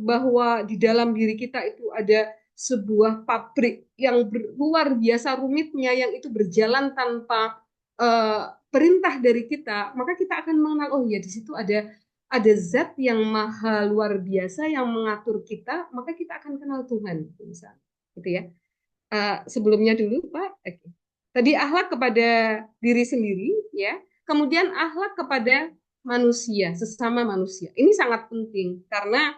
bahwa di dalam diri kita itu ada sebuah pabrik yang luar biasa rumitnya, yang itu berjalan tanpa perintah dari kita, maka kita akan mengenal, oh ya di situ ada zat yang maha luar biasa yang mengatur kita, maka kita akan kenal Tuhan, misalnya. Gitu ya. Sebelumnya dulu Pak, tadi akhlak kepada diri sendiri, ya. Kemudian akhlak kepada manusia, sesama manusia. Ini sangat penting karena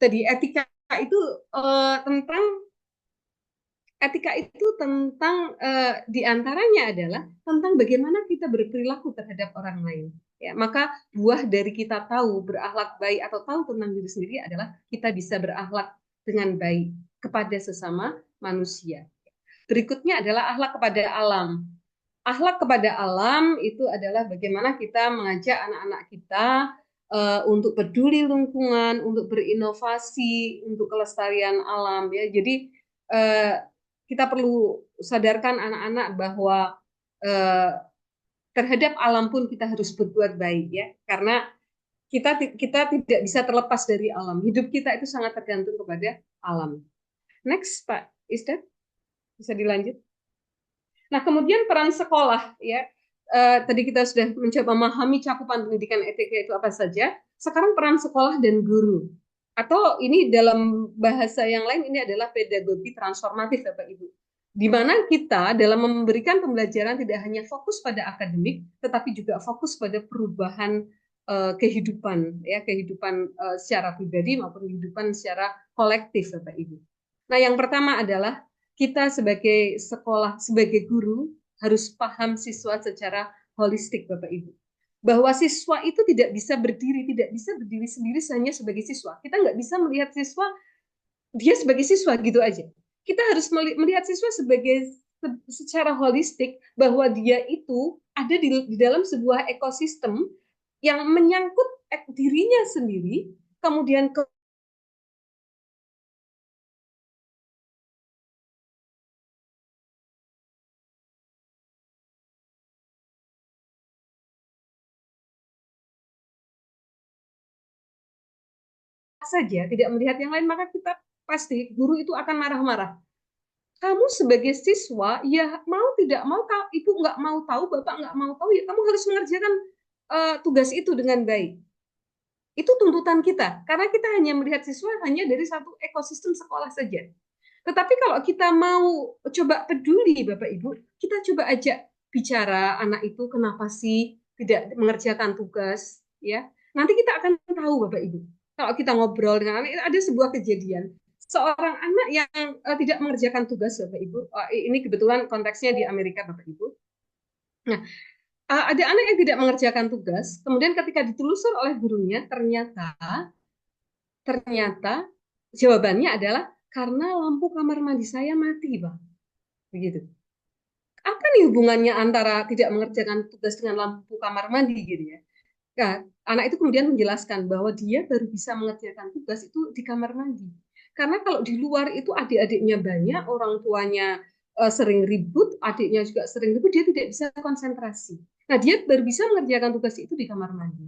tadi etika itu tentang diantaranya adalah tentang bagaimana kita berperilaku terhadap orang lain. Ya, maka buah dari kita tahu berakhlak baik atau tahu tentang diri sendiri adalah kita bisa berakhlak dengan baik kepada sesama manusia. Berikutnya adalah akhlak kepada alam. Akhlak kepada alam itu adalah bagaimana kita mengajak anak-anak kita untuk peduli lingkungan, untuk berinovasi, untuk kelestarian alam. Ya, jadi kita perlu sadarkan anak-anak bahwa terhadap alam pun kita harus berbuat baik, ya, karena kita tidak bisa terlepas dari alam. Hidup kita itu sangat tergantung kepada alam. Next, Pak Isdat, bisa dilanjut. Nah, kemudian peran sekolah, ya. Tadi kita sudah mencoba memahami cakupan pendidikan etika itu apa saja. Sekarang peran sekolah dan guru. Atau ini dalam bahasa yang lain ini adalah pedagogi transformatif, Bapak Ibu. Di mana kita dalam memberikan pembelajaran tidak hanya fokus pada akademik, tetapi juga fokus pada perubahan kehidupan, ya, kehidupan secara pribadi maupun kehidupan secara kolektif, Bapak Ibu. Nah, yang pertama adalah kita sebagai sekolah, sebagai guru harus paham siswa secara holistik, Bapak Ibu. Bahwa siswa itu tidak bisa berdiri sendiri hanya sebagai siswa. Kita nggak bisa melihat siswa dia sebagai siswa gitu aja. Kita harus melihat siswa secara holistik, bahwa dia itu ada di dalam sebuah ekosistem yang menyangkut dirinya sendiri, kemudian saja, tidak melihat yang lain, maka kita pasti guru itu akan marah-marah. Kamu sebagai siswa, ya mau tidak mau, kalau ibu nggak mau tahu, bapak nggak mau tahu, ya kamu harus mengerjakan tugas itu dengan baik. Itu tuntutan kita, karena kita hanya melihat siswa hanya dari satu ekosistem sekolah saja. Tetapi kalau kita mau coba peduli Bapak Ibu, kita coba ajak bicara anak itu kenapa sih tidak mengerjakan tugas, ya. Nanti kita akan tahu Bapak Ibu. Kalau kita ngobrol dengan anak, ada sebuah kejadian seorang anak yang tidak mengerjakan tugas Bapak Ibu. Ini kebetulan konteksnya di Amerika Bapak Ibu. Nah, ada anak yang tidak mengerjakan tugas, kemudian ketika ditelusur oleh gurunya, ternyata jawabannya adalah karena lampu kamar mandi saya mati, Bang. Begitu. Apa nih hubungannya antara tidak mengerjakan tugas dengan lampu kamar mandi gitu ya? Nah, anak itu kemudian menjelaskan bahwa dia baru bisa mengerjakan tugas itu di kamar mandi. Karena kalau di luar itu adik-adiknya banyak, orang tuanya sering ribut, adiknya juga sering ribut, dia tidak bisa konsentrasi. Nah, dia baru bisa mengerjakan tugas itu di kamar mandi.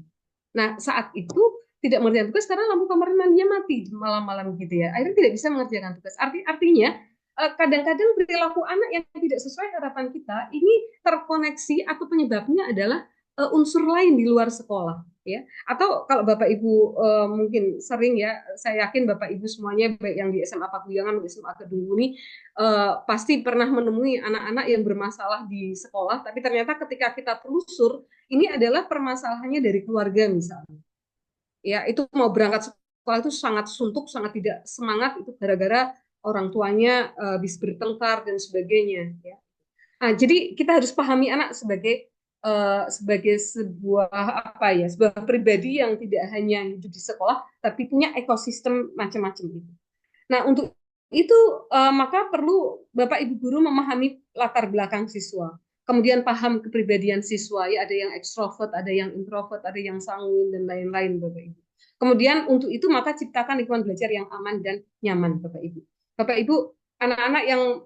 Nah, saat itu tidak mengerjakan tugas karena lampu kamar mandinya mati malam-malam gitu ya. Akhirnya tidak bisa mengerjakan tugas. Artinya kadang-kadang perilaku anak yang tidak sesuai harapan kita ini terkoneksi atau penyebabnya adalah unsur lain di luar sekolah, ya. Atau kalau Bapak Ibu mungkin sering ya, saya yakin Bapak Ibu semuanya baik yang di SMA Paguyangan maupun SMA Kedunguni pasti pernah menemui anak-anak yang bermasalah di sekolah, tapi ternyata ketika kita telusur ini adalah permasalahannya dari keluarga misalnya. Ya, itu mau berangkat sekolah itu sangat suntuk, sangat tidak semangat itu gara-gara orang tuanya habis bertengkar dan sebagainya, ya. Nah, jadi kita harus pahami anak sebagai sebuah sebuah pribadi yang tidak hanya hidup di sekolah tapi punya ekosistem macam-macam itu. Nah, untuk itu maka perlu Bapak Ibu guru memahami latar belakang siswa, kemudian paham kepribadian siswa, ya, ada yang ekstrovert, ada yang introvert, ada yang sanguin dan lain-lain Bapak Ibu. Kemudian untuk itu maka ciptakan lingkungan belajar yang aman dan nyaman Bapak Ibu. Bapak Ibu, anak-anak yang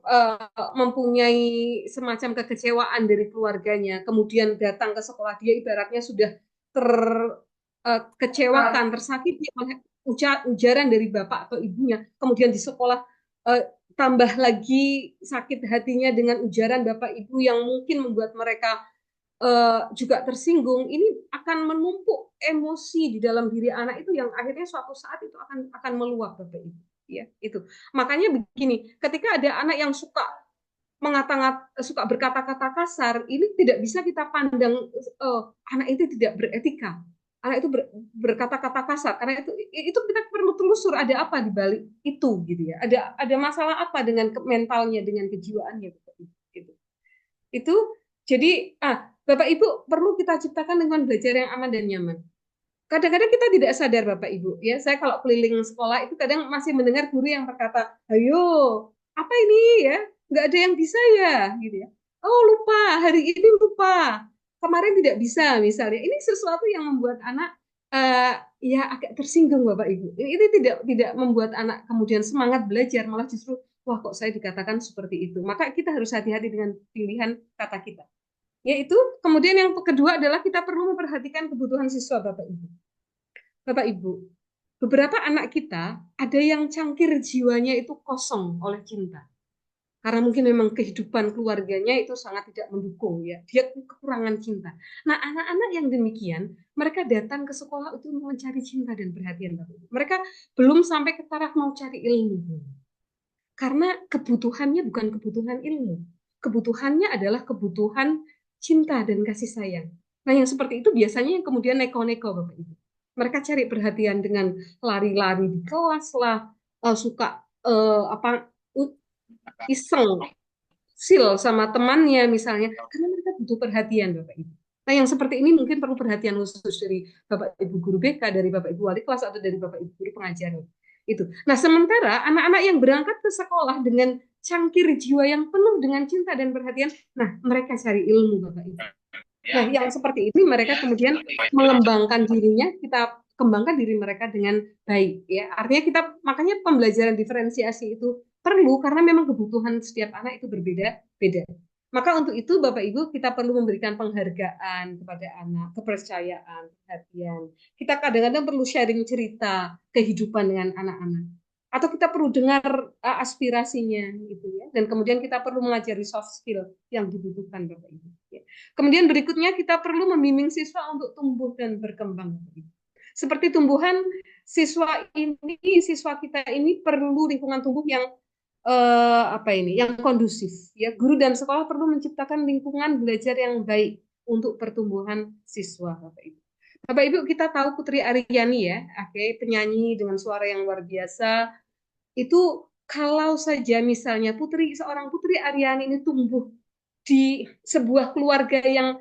mempunyai semacam kekecewaan dari keluarganya, kemudian datang ke sekolah, dia ibaratnya sudah terkecewakan, tersakiti oleh ujaran dari bapak atau ibunya, kemudian di sekolah tambah lagi sakit hatinya dengan ujaran bapak ibu yang mungkin membuat mereka juga tersinggung, ini akan menumpuk emosi di dalam diri anak itu yang akhirnya suatu saat itu akan meluap Bapak Ibu. Ya, itu. Makanya begini, ketika ada anak yang suka berkata-kata kasar, ini tidak bisa kita pandang anak itu tidak beretika. Anak itu berkata-kata kasar karena itu kita perlu telusur ada apa di balik itu gitu ya. Ada masalah apa dengan mentalnya, dengan kejiwaannya gitu. Itu jadi Bapak Ibu perlu kita ciptakan lingkungan belajar yang aman dan nyaman. Kadang-kadang kita tidak sadar Bapak Ibu, ya. Saya kalau keliling sekolah itu kadang masih mendengar guru yang berkata, "Ayo, apa ini ya? Nggak ada yang bisa ya?" gitu ya. "Oh, lupa, hari ini lupa. Kemarin tidak bisa," misalnya. Ini sesuatu yang membuat anak ya agak tersinggung Bapak Ibu. Ini tidak membuat anak kemudian semangat belajar, malah justru wah kok saya dikatakan seperti itu. Maka kita harus hati-hati dengan pilihan kata kita. Yaitu kemudian yang kedua adalah kita perlu memperhatikan kebutuhan siswa Bapak Ibu. Bapak Ibu, beberapa anak kita ada yang cangkir jiwanya itu kosong oleh cinta. Karena mungkin memang kehidupan keluarganya itu sangat tidak mendukung ya. Dia kekurangan cinta. Nah, anak-anak yang demikian, mereka datang ke sekolah untuk mencari cinta dan perhatian Bapak Ibu. Mereka belum sampai ke taraf mau cari ilmu. Karena kebutuhannya bukan kebutuhan ilmu. Kebutuhannya adalah kebutuhan cinta dan kasih sayang. Nah, yang seperti itu biasanya yang kemudian neko-neko Bapak Ibu. Mereka cari perhatian dengan lari-lari di kelas lah, suka iseng, sil sama temannya misalnya, karena mereka butuh perhatian Bapak Ibu. Nah, yang seperti ini mungkin perlu perhatian khusus dari Bapak Ibu guru BK, dari Bapak Ibu wali kelas atau dari Bapak Ibu guru pengajar. Itu. Nah, sementara anak-anak yang berangkat ke sekolah dengan cangkir jiwa yang penuh dengan cinta dan perhatian, nah mereka cari ilmu Bapak Ibu. Nah, yang seperti ini mereka kemudian mengembangkan dirinya, kita kembangkan diri mereka dengan baik ya. Artinya makanya pembelajaran diferensiasi itu perlu karena memang kebutuhan setiap anak itu berbeda-beda. Maka untuk itu Bapak Ibu kita perlu memberikan penghargaan kepada anak, kepercayaan, perhatian. Kita kadang-kadang perlu sharing cerita kehidupan dengan anak-anak. Atau kita perlu dengar aspirasinya gitu ya. Dan kemudian kita perlu mengajari soft skill yang dibutuhkan Bapak Ibu. Ya. Kemudian berikutnya kita perlu membimbing siswa untuk tumbuh dan berkembang Bapak Ibu. Seperti tumbuhan siswa kita ini perlu lingkungan tumbuh yang yang kondusif ya. Guru dan sekolah perlu menciptakan lingkungan belajar yang baik untuk pertumbuhan siswa Bapak Ibu. Bapak Ibu kita tahu Putri Aryani ya, penyanyi dengan suara yang luar biasa. Itu kalau saja misalnya seorang Putri Aryani ini tumbuh di sebuah keluarga yang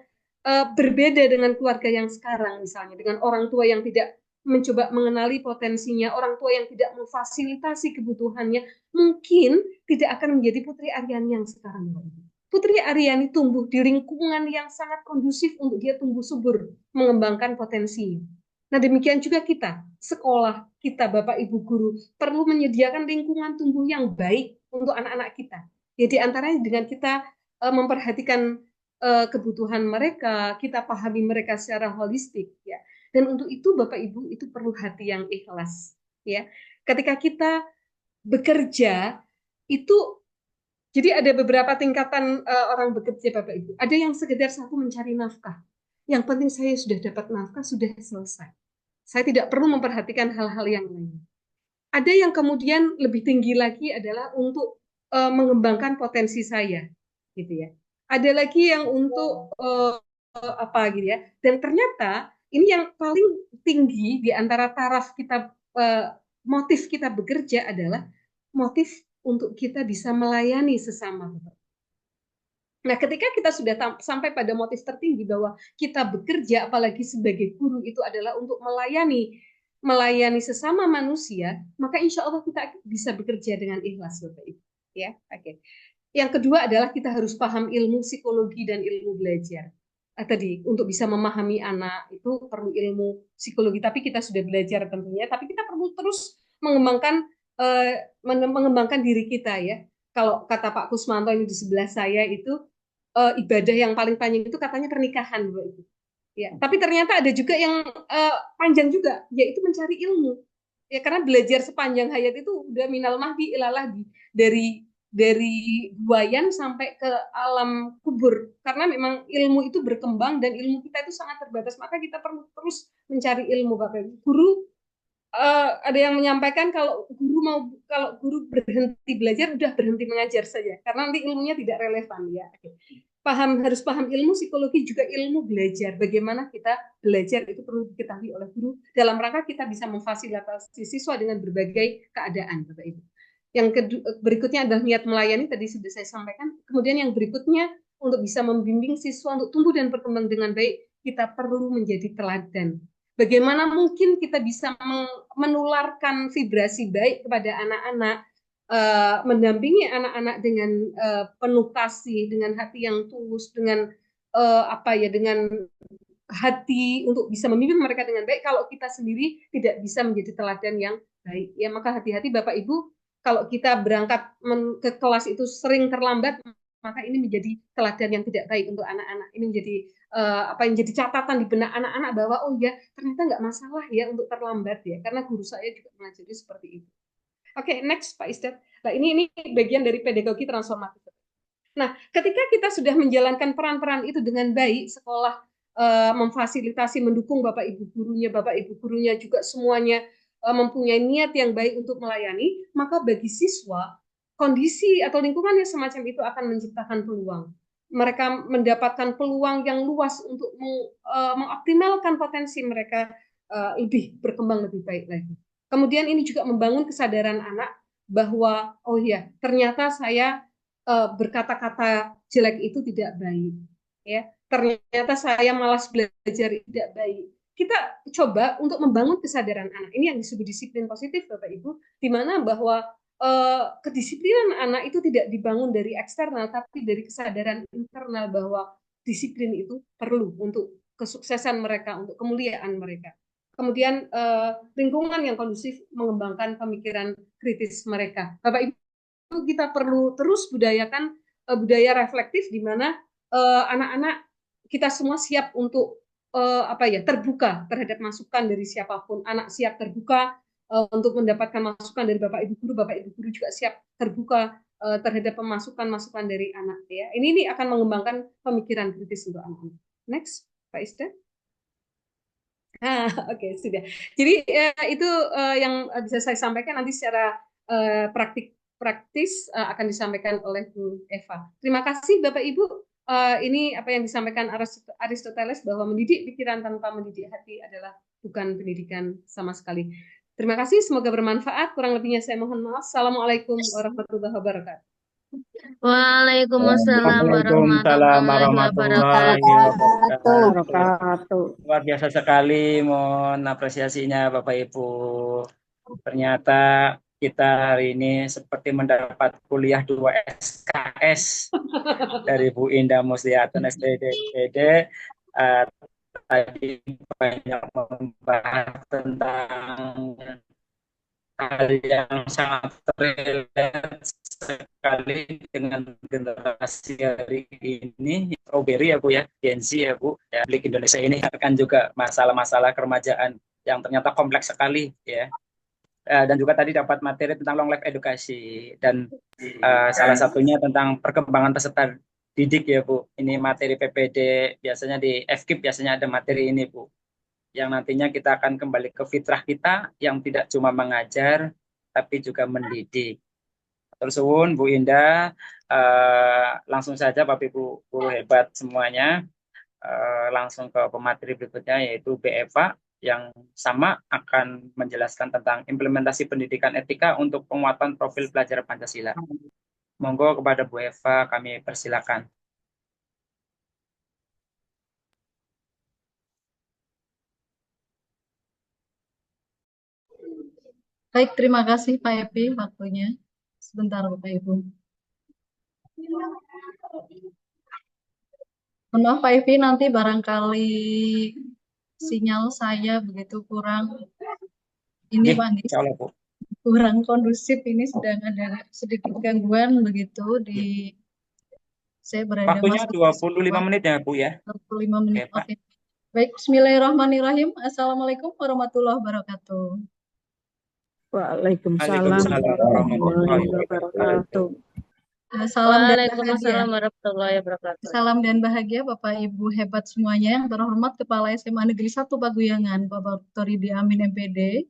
berbeda dengan keluarga yang sekarang, misalnya dengan orang tua yang tidak mencoba mengenali potensinya, orang tua yang tidak memfasilitasi kebutuhannya, mungkin tidak akan menjadi Putri Aryani yang sekarang. Putri Aryani tumbuh di lingkungan yang sangat kondusif untuk dia tumbuh subur, mengembangkan potensinya. Nah demikian juga kita, sekolah kita, Bapak Ibu guru, perlu menyediakan lingkungan tumbuh yang baik untuk anak-anak kita. Jadi antaranya dengan kita memperhatikan kebutuhan mereka, kita pahami mereka secara holistik ya. Dan untuk itu Bapak Ibu itu perlu hati yang ikhlas ya. Ketika kita bekerja itu jadi ada beberapa tingkatan orang bekerja Bapak Ibu. Ada yang sekedar satu mencari nafkah. Yang penting saya sudah dapat nafkah, sudah selesai. Saya tidak perlu memperhatikan hal-hal yang lain. Ada yang kemudian lebih tinggi lagi adalah untuk mengembangkan potensi saya gitu ya. Ada lagi yang untuk gitu ya. Dan ternyata ini yang paling tinggi di antara taraf kita, motif kita bekerja adalah motif untuk kita bisa melayani sesama. Nah, ketika kita sudah sampai pada motif tertinggi bahwa kita bekerja, apalagi sebagai guru, itu adalah untuk melayani sesama manusia, maka insya Allah kita bisa bekerja dengan ikhlas, Bapak Ibu. Ya, oke. Yang kedua adalah kita harus paham ilmu psikologi dan ilmu belajar. Tadi untuk bisa memahami anak itu perlu ilmu psikologi, tapi kita sudah belajar tentunya, tapi kita perlu terus mengembangkan diri kita ya. Kalau kata Pak Kusmanto ini di sebelah saya itu ibadah yang paling panjang itu katanya pernikahan, Bu. Ya, tapi ternyata ada juga yang panjang juga, yaitu mencari ilmu. Ya, karena belajar sepanjang hayat itu udah minal mahdi ilalah dari buayan sampai ke alam kubur, karena memang ilmu itu berkembang dan ilmu kita itu sangat terbatas, maka kita perlu terus mencari ilmu Bapak Ibu. Guru ada yang menyampaikan kalau guru berhenti belajar udah berhenti mengajar saja karena nanti ilmunya tidak relevan ya. Harus paham ilmu psikologi juga ilmu belajar. Bagaimana kita belajar itu perlu diketahui oleh guru dalam rangka kita bisa memfasilitasi siswa dengan berbagai keadaan Bapak Ibu. Yang berikutnya adalah niat melayani, tadi sudah saya sampaikan. Kemudian yang berikutnya untuk bisa membimbing siswa untuk tumbuh dan berkembang dengan baik, kita perlu menjadi teladan. Bagaimana mungkin kita bisa menularkan vibrasi baik kepada anak-anak, mendampingi anak-anak dengan penuh kasih, dengan hati yang tulus, dengan dengan hati untuk bisa memimpin mereka dengan baik. Kalau kita sendiri tidak bisa menjadi teladan yang baik, ya maka hati-hati Bapak Ibu. Kalau kita berangkat ke kelas itu sering terlambat, maka ini menjadi teladan yang tidak baik untuk anak-anak. Ini menjadi yang jadi catatan di benak anak-anak bahwa oh ya ternyata nggak masalah ya untuk terlambat ya, karena guru saya juga mengajari seperti itu. Oke, next Pak Isdat. Nah ini bagian dari pedagogi transformatif. Nah, ketika kita sudah menjalankan peran-peran itu dengan baik, sekolah memfasilitasi, mendukung Bapak Ibu gurunya juga semuanya mempunyai niat yang baik untuk melayani, maka bagi siswa, kondisi atau lingkungan yang semacam itu akan menciptakan peluang. Mereka mendapatkan peluang yang luas untuk mengoptimalkan potensi mereka lebih berkembang lebih baik lagi. Kemudian ini juga membangun kesadaran anak bahwa oh ya, ternyata saya berkata-kata jelek itu tidak baik. Ya, ternyata saya malas belajar tidak baik. Kita coba untuk membangun kesadaran anak. Ini yang disebut disiplin positif, Bapak Ibu, di mana bahwa kedisiplinan anak itu tidak dibangun dari eksternal, tapi dari kesadaran internal bahwa disiplin itu perlu untuk kesuksesan mereka, untuk kemuliaan mereka. Kemudian lingkungan yang kondusif mengembangkan pemikiran kritis mereka. Bapak Ibu, kita perlu terus budayakan budaya reflektif di mana anak-anak kita semua siap untuk terbuka terhadap masukan dari siapapun. Anak siap terbuka untuk mendapatkan masukan dari Bapak Ibu guru juga siap terbuka terhadap masukan-masukan dari anak ya. Ini akan mengembangkan pemikiran kritis untuk anak-anak. Next, Pak Ista. Oke, sudah. Jadi itu yang bisa saya sampaikan, nanti secara praktis akan disampaikan oleh Bu Eva. Terima kasih Bapak Ibu. Ini apa yang disampaikan Aristoteles, bahwa mendidik pikiran tanpa mendidik hati adalah bukan pendidikan sama sekali. Terima kasih, semoga bermanfaat. Kurang lebihnya saya mohon maaf. Assalamualaikum warahmatullahi wabarakatuh. Waalaikumsalam Waalaikumsalam warahmatullahi warahmatullahi wabarakatuh. Luar biasa sekali, mohon apresiasinya Bapak Ibu. Ternyata kita hari ini seperti mendapat kuliah 2 SKS dari Bu Indah Muslihatun SPD. Tadi banyak membahas tentang hal yang sangat relate sekali dengan generasi hari ini, strawberry ya Bu ya, Gen Z ya Bu, ya, Republik Indonesia ini akan juga masalah-masalah keremajaan yang ternyata kompleks sekali ya. Dan juga tadi dapat materi tentang long life edukasi dan salah satunya tentang perkembangan peserta didik ya Bu. Ini materi PPD, biasanya di FKIP biasanya ada materi ini Bu, yang nantinya kita akan kembali ke fitrah kita yang tidak cuma mengajar tapi juga mendidik. Terus Bu Indah, langsung saja Bapak Ibu guru hebat semuanya, langsung ke pemateri berikutnya yaitu Bu Eva yang sama akan menjelaskan tentang implementasi pendidikan etika untuk penguatan profil pelajar Pancasila. Monggo kepada Bu Eva kami persilakan. Baik, terima kasih Pak Epi waktunya. Sebentar Bapak Ibu. Mohon maaf Pak Epi, nanti barangkali sinyal saya begitu kurang. Ini Pak Nis, kurang kondusif, ini sedang ada sedikit gangguan begitu di saya berada waktunya 25 menit ya Bu ya. 25 menit. Oke. Baik, bismillahirrahmanirrahim. Assalamualaikum warahmatullahi wabarakatuh. Waalaikumsalam warahmatullahi wabarakatuh. Salam dan Waalaikumsalam warahmatullahi wabarakatuh. Salam dan bahagia Bapak Ibu hebat semuanya, yang terhormat Kepala SMA Negeri 1 Paguyangan Bapak Dr. Idi Amin MPD,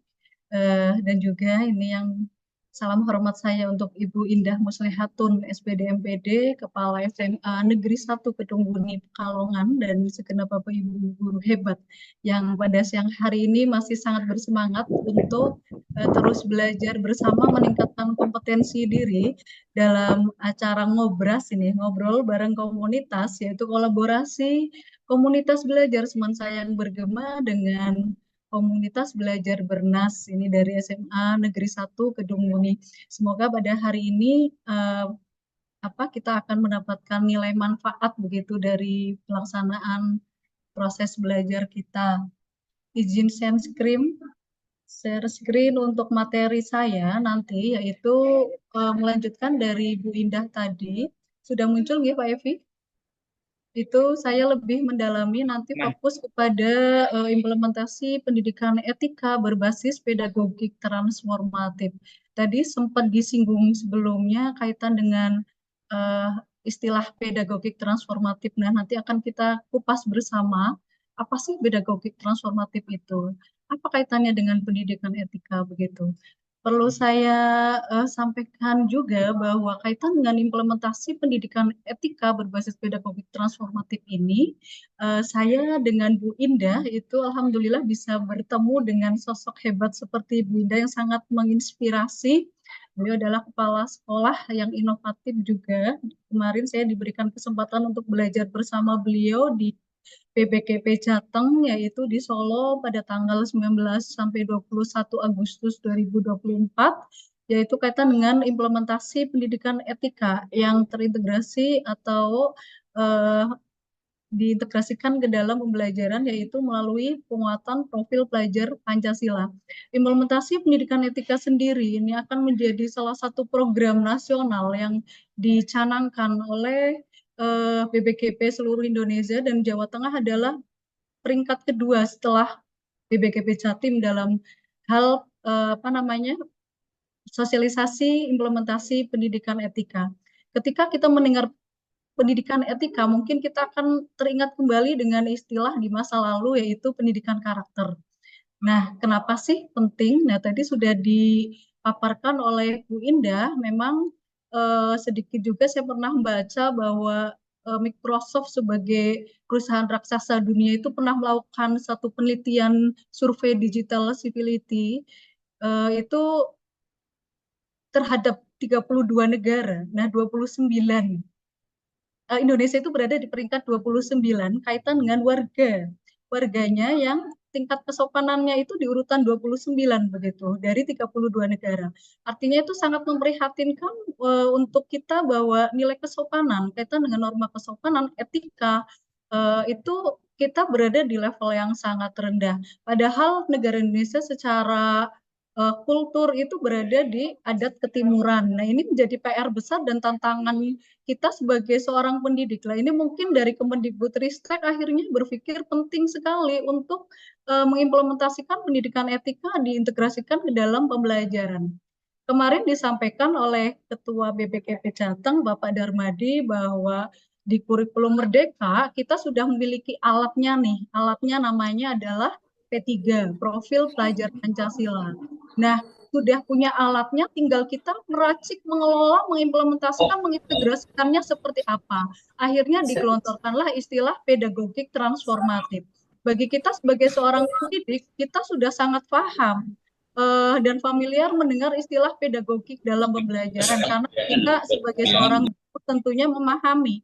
dan juga ini yang salam hormat saya untuk Ibu Indah Muslihatun SPD MPD, Kepala SMA Negeri 1 Kedungbuni Pekalongan, dan segenap Bapak Ibu guru hebat yang pada siang hari ini masih sangat bersemangat untuk terus belajar bersama, meningkatkan kompetensi diri dalam acara ngobras ini, ngobrol bareng komunitas, yaitu kolaborasi komunitas belajar Seman Sayang Bergema dengan komunitas belajar Bernas ini dari SMA Negeri 1 Kedungbuni. Semoga pada hari ini kita akan mendapatkan nilai manfaat begitu dari pelaksanaan proses belajar kita. Izin share screen untuk materi saya nanti, yaitu melanjutkan dari Bu Indah tadi. Sudah muncul nggih Pak Evi? Itu saya lebih mendalami nanti fokus kepada implementasi pendidikan etika berbasis pedagogik transformatif. Tadi sempat disinggung sebelumnya kaitan dengan istilah pedagogik transformatif. Nah, nanti akan kita kupas bersama, apa sih pedagogik transformatif itu? Apa kaitannya dengan pendidikan etika begitu? Perlu saya sampaikan juga bahwa kaitan dengan implementasi pendidikan etika berbasis pedagogik transformatif ini, saya dengan Bu Indah itu alhamdulillah bisa bertemu dengan sosok hebat seperti Bu Indah yang sangat menginspirasi. Beliau adalah kepala sekolah yang inovatif juga. Kemarin saya diberikan kesempatan untuk belajar bersama beliau di PBKP Jateng, yaitu di Solo pada tanggal 19 sampai 21 Agustus 2024, yaitu kaitan dengan implementasi pendidikan etika yang terintegrasi atau diintegrasikan ke dalam pembelajaran, yaitu melalui penguatan profil pelajar Pancasila. Implementasi pendidikan etika sendiri ini akan menjadi salah satu program nasional yang dicanangkan oleh BPKP seluruh Indonesia, dan Jawa Tengah adalah peringkat kedua setelah BPKP Jatim dalam hal sosialisasi implementasi pendidikan etika. Ketika kita mendengar pendidikan etika, mungkin kita akan teringat kembali dengan istilah di masa lalu, yaitu pendidikan karakter. Nah, kenapa sih penting? Nah, tadi sudah dipaparkan oleh Bu Indah. Memang sedikit juga saya pernah membaca bahwa Microsoft sebagai perusahaan raksasa dunia itu pernah melakukan satu penelitian survei digital civility itu terhadap 32 negara. Nah, 29 Indonesia itu berada di peringkat 29 kaitan dengan warganya yang tingkat kesopanannya itu di urutan 29 begitu dari 32 negara. Artinya itu sangat memprihatinkan untuk kita bahwa nilai kesopanan kaitan dengan norma kesopanan, etika itu kita berada di level yang sangat rendah. Padahal negara Indonesia secara kultur itu berada di adat ketimuran. Nah, ini menjadi PR besar dan tantangan kita sebagai seorang pendidik. Lah, ini mungkin dari Kemendikbudristek akhirnya berpikir penting sekali untuk mengimplementasikan pendidikan etika diintegrasikan ke dalam pembelajaran. Kemarin disampaikan oleh Ketua BPKP Jateng, Bapak Darmadi, bahwa di kurikulum Merdeka kita sudah memiliki alatnya nih. Alatnya namanya adalah P3, Profil Pelajar Pancasila. Nah, sudah punya alatnya, tinggal kita meracik, mengelola, mengimplementasikan, mengintegrasikannya seperti apa. Akhirnya digelontorkanlah istilah pedagogik transformatif. Bagi kita sebagai seorang pendidik, kita sudah sangat paham dan familiar mendengar istilah pedagogik dalam pembelajaran, karena kita sebagai seorang guru tentunya memahami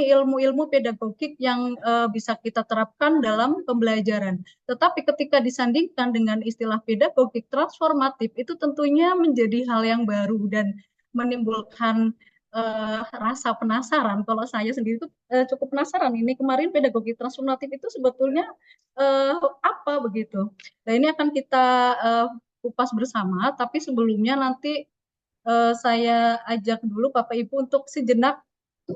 ilmu-ilmu pedagogik yang bisa kita terapkan dalam pembelajaran. Tetapi ketika disandingkan dengan istilah pedagogik transformatif, itu tentunya menjadi hal yang baru dan menimbulkan rasa penasaran. Kalau saya sendiri itu cukup penasaran, ini kemarin pedagogi transformatif itu sebetulnya apa begitu. Nah, ini akan kita kupas bersama, tapi sebelumnya nanti saya ajak dulu Bapak Ibu untuk sejenak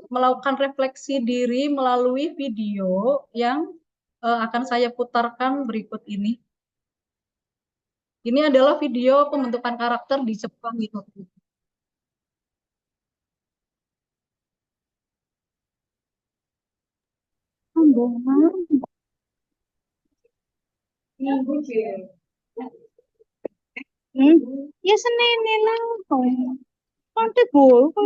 melakukan refleksi diri melalui video yang akan saya putarkan berikut ini. Ini adalah video pembentukan karakter di Jepang gitu. Ya senene lang ko. Konti bol ko.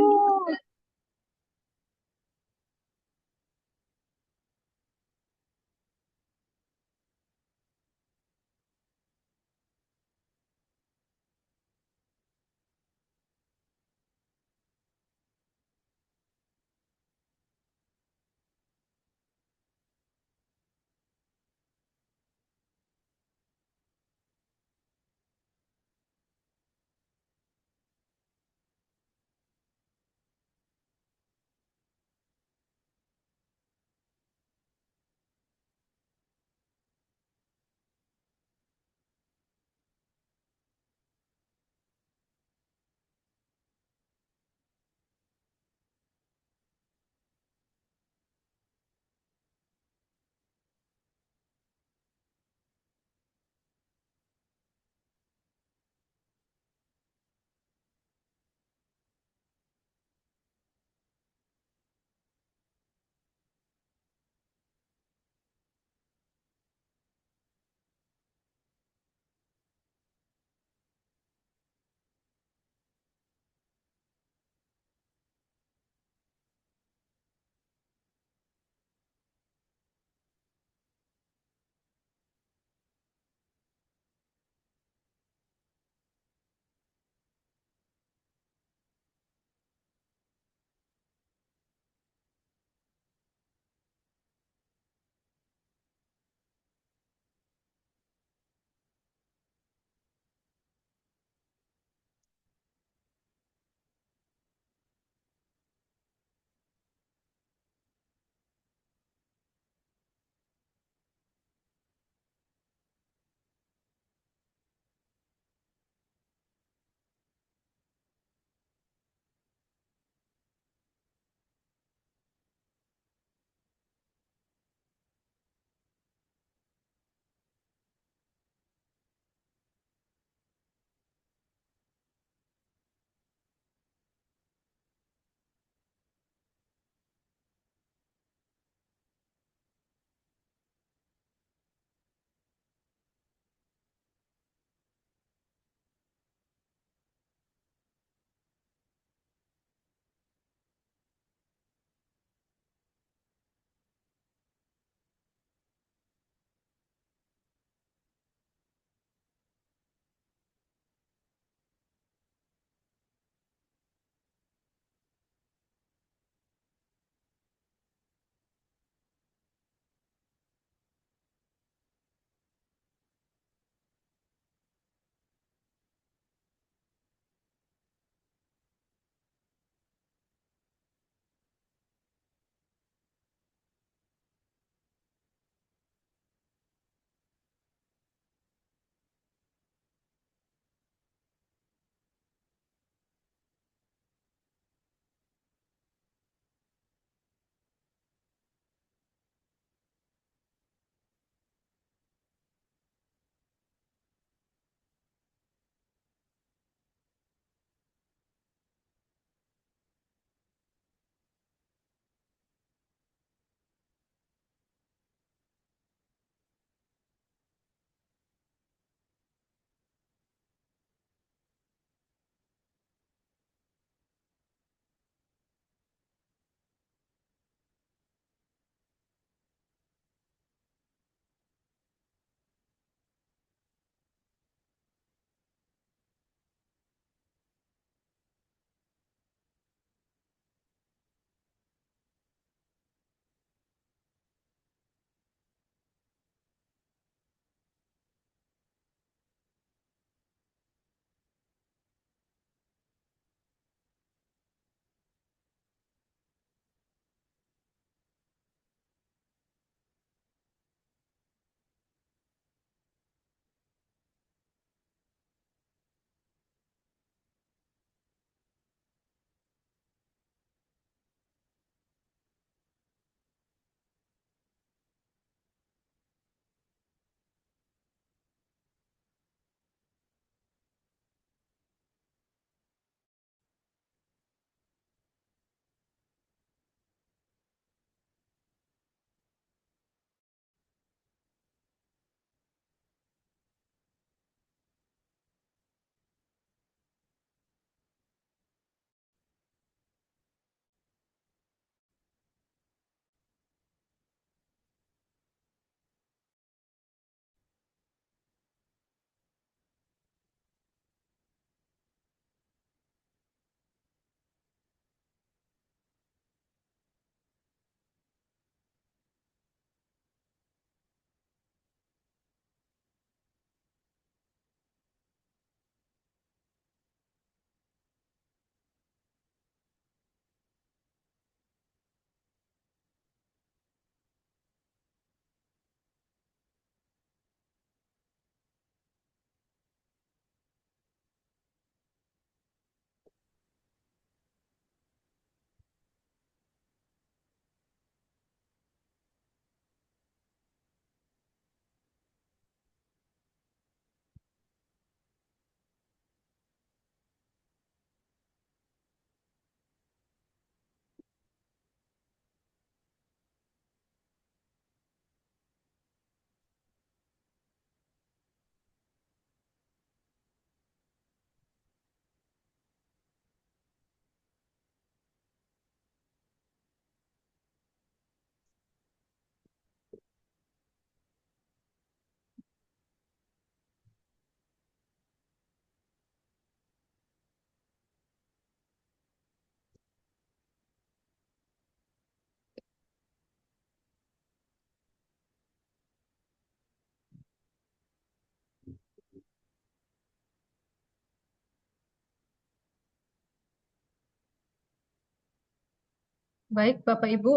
Baik, Bapak Ibu,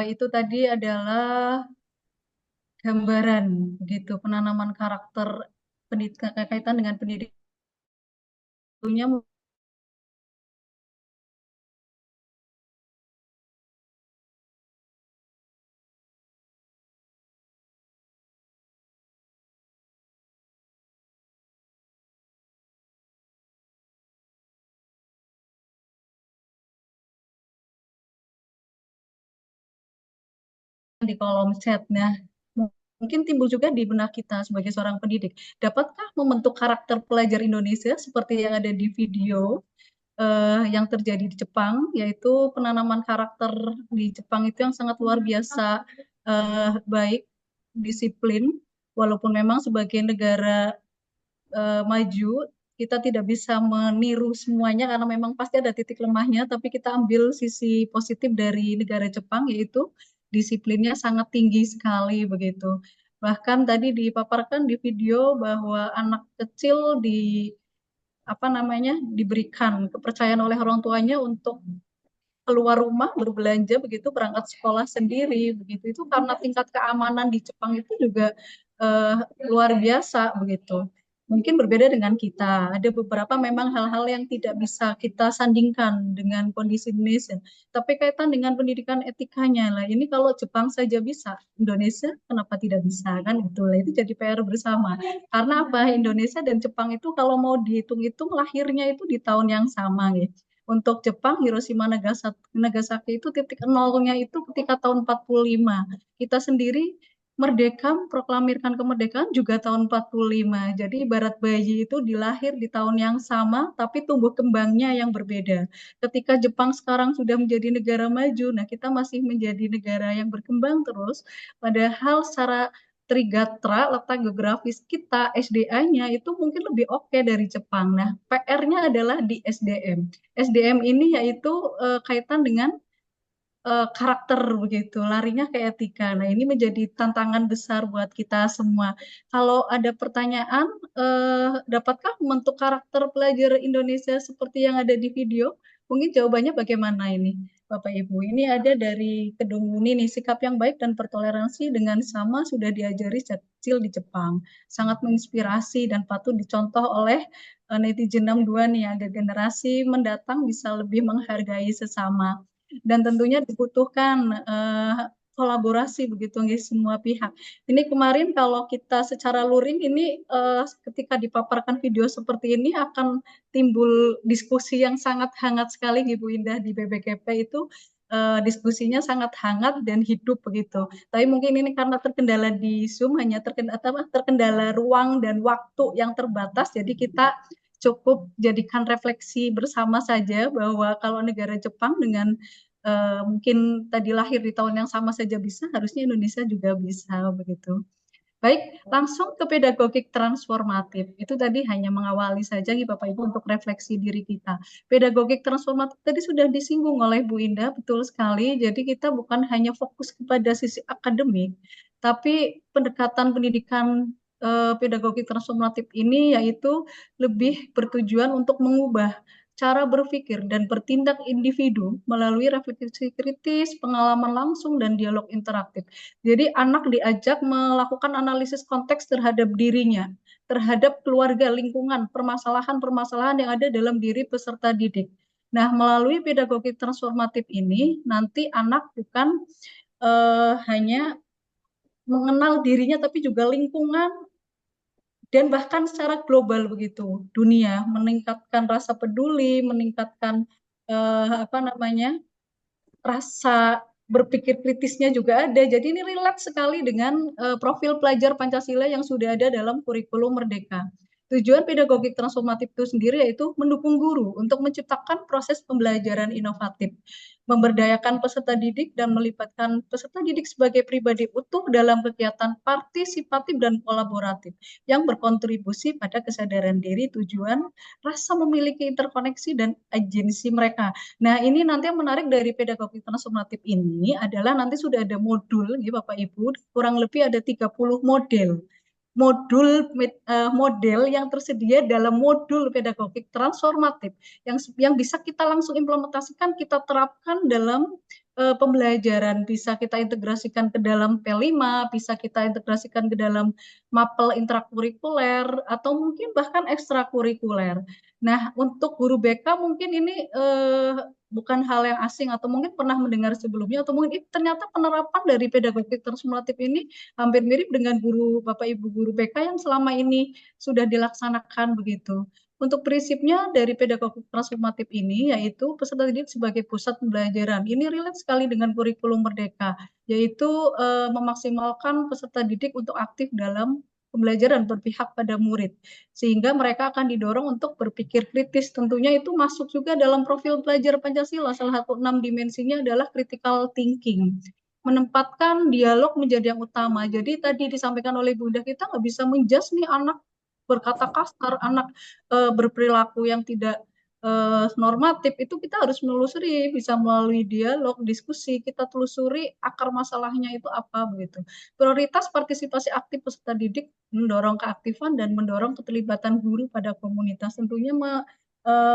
itu tadi adalah gambaran begitu penanaman karakter pendidikan kaitan dengan pendidikan di kolom chat. Nah, mungkin timbul juga di benak kita sebagai seorang pendidik. Dapatkah membentuk karakter pelajar Indonesia seperti yang ada di video yang terjadi di Jepang, yaitu penanaman karakter di Jepang itu yang sangat luar biasa baik, disiplin, walaupun memang sebagai negara maju, kita tidak bisa meniru semuanya karena memang pasti ada titik lemahnya, tapi kita ambil sisi positif dari negara Jepang, yaitu disiplinnya sangat tinggi sekali begitu. Bahkan tadi dipaparkan di video bahwa anak kecil diberikan kepercayaan oleh orang tuanya untuk keluar rumah berbelanja begitu, berangkat sekolah sendiri begitu, itu karena tingkat keamanan di Jepang itu juga eh, luar biasa begitu. Mungkin berbeda dengan kita, ada beberapa memang hal-hal yang tidak bisa kita sandingkan dengan kondisi Indonesia, tapi kaitan dengan pendidikan etikanya lah, ini kalau Jepang saja bisa, Indonesia kenapa tidak bisa, kan gitu lah. Itu jadi PR bersama, karena apa, Indonesia dan Jepang itu kalau mau dihitung-hitung lahirnya itu di tahun yang sama gitu. Untuk Jepang, Hiroshima Nagasaki itu titik nolnya itu ketika tahun 45. Kita sendiri merdeka, proklamirkan kemerdekaan juga tahun 45. Jadi ibarat bayi itu dilahir di tahun yang sama, tapi tumbuh kembangnya yang berbeda. Ketika Jepang sekarang sudah menjadi negara maju, nah kita masih menjadi negara yang berkembang terus, padahal secara Trigatra, letak geografis kita, SDA-nya itu mungkin lebih oke dari Jepang. Nah, PR-nya adalah di SDM. SDM ini yaitu kaitan dengan karakter begitu, larinya ke etika. Nah, ini menjadi tantangan besar buat kita semua. Kalau ada pertanyaan, dapatkah membentuk karakter pelajar Indonesia seperti yang ada di video? Mungkin jawabannya bagaimana ini, Bapak Ibu? Ini ada dari Kedung Muni nih, sikap yang baik dan bertoleransi dengan sama sudah diajari sejak kecil di Jepang. Sangat menginspirasi dan patut dicontoh oleh netizen 62 nih, agar generasi mendatang bisa lebih menghargai sesama. Dan tentunya dibutuhkan kolaborasi begitu nggih semua pihak. Ini kemarin kalau kita secara luring ini ketika dipaparkan video seperti ini akan timbul diskusi yang sangat hangat sekali Ibu Indah di BBKP itu, diskusinya sangat hangat dan hidup begitu. Tapi mungkin ini karena terkendala di Zoom, hanya terkendala ruang dan waktu yang terbatas, jadi kita cukup jadikan refleksi bersama saja bahwa kalau negara Jepang dengan mungkin tadi lahir di tahun yang sama saja bisa, harusnya Indonesia juga bisa begitu. Baik, langsung ke pedagogik transformatif. Itu tadi hanya mengawali saja nih Bapak Ibu untuk refleksi diri kita. Pedagogik transformatif tadi sudah disinggung oleh Bu Indah, betul sekali. Jadi kita bukan hanya fokus kepada sisi akademik, tapi pendekatan pendidikan pedagogik transformatif ini yaitu lebih bertujuan untuk mengubah cara berpikir dan bertindak individu melalui refleksi kritis, pengalaman langsung, dan dialog interaktif. Jadi anak diajak melakukan analisis konteks terhadap dirinya, terhadap keluarga, lingkungan, permasalahan-permasalahan yang ada dalam diri peserta didik. Nah, melalui pedagogi transformatif ini, nanti anak bukan hanya mengenal dirinya, tapi juga lingkungan, dan bahkan secara global begitu, dunia, meningkatkan rasa peduli, meningkatkan rasa berpikir kritisnya juga ada. Jadi ini relate sekali dengan profil pelajar Pancasila yang sudah ada dalam kurikulum Merdeka. Tujuan pedagogik transformatif itu sendiri yaitu mendukung guru untuk menciptakan proses pembelajaran inovatif, memberdayakan peserta didik dan melibatkan peserta didik sebagai pribadi utuh dalam kegiatan partisipatif dan kolaboratif yang berkontribusi pada kesadaran diri, tujuan, rasa memiliki interkoneksi dan agensi mereka. Nah, ini nanti yang menarik dari pedagogi transformatif ini adalah nanti sudah ada modul, ya Bapak Ibu, kurang lebih ada 30 model yang tersedia dalam modul pedagogik transformatif yang bisa kita langsung implementasikan, kita terapkan dalam pembelajaran bisa kita integrasikan ke dalam P5, bisa kita integrasikan ke dalam mapel intrakurikuler, atau mungkin bahkan ekstrakurikuler. Nah, untuk guru BK mungkin ini bukan hal yang asing atau mungkin pernah mendengar sebelumnya, atau mungkin ternyata penerapan dari pedagogi transformatif ini hampir mirip dengan Bapak Ibu guru BK yang selama ini sudah dilaksanakan begitu. Untuk prinsipnya dari pedagogi transformatif ini yaitu peserta didik sebagai pusat pembelajaran. Ini relate sekali dengan kurikulum Merdeka, yaitu memaksimalkan peserta didik untuk aktif dalam pembelajaran berpihak pada murid, sehingga mereka akan didorong untuk berpikir kritis. Tentunya itu masuk juga dalam profil pelajar Pancasila. Salah satu 6 dimensinya adalah critical thinking, menempatkan dialog menjadi yang utama. Jadi tadi disampaikan oleh Bunda, kita nggak bisa menjudge nih anak berkata kasar, anak berperilaku yang tidak normatif. Itu kita harus menelusuri, bisa melalui dialog, diskusi, kita telusuri akar masalahnya itu apa begitu. Prioritas partisipasi aktif peserta didik, mendorong keaktifan dan mendorong keterlibatan guru pada komunitas. Tentunya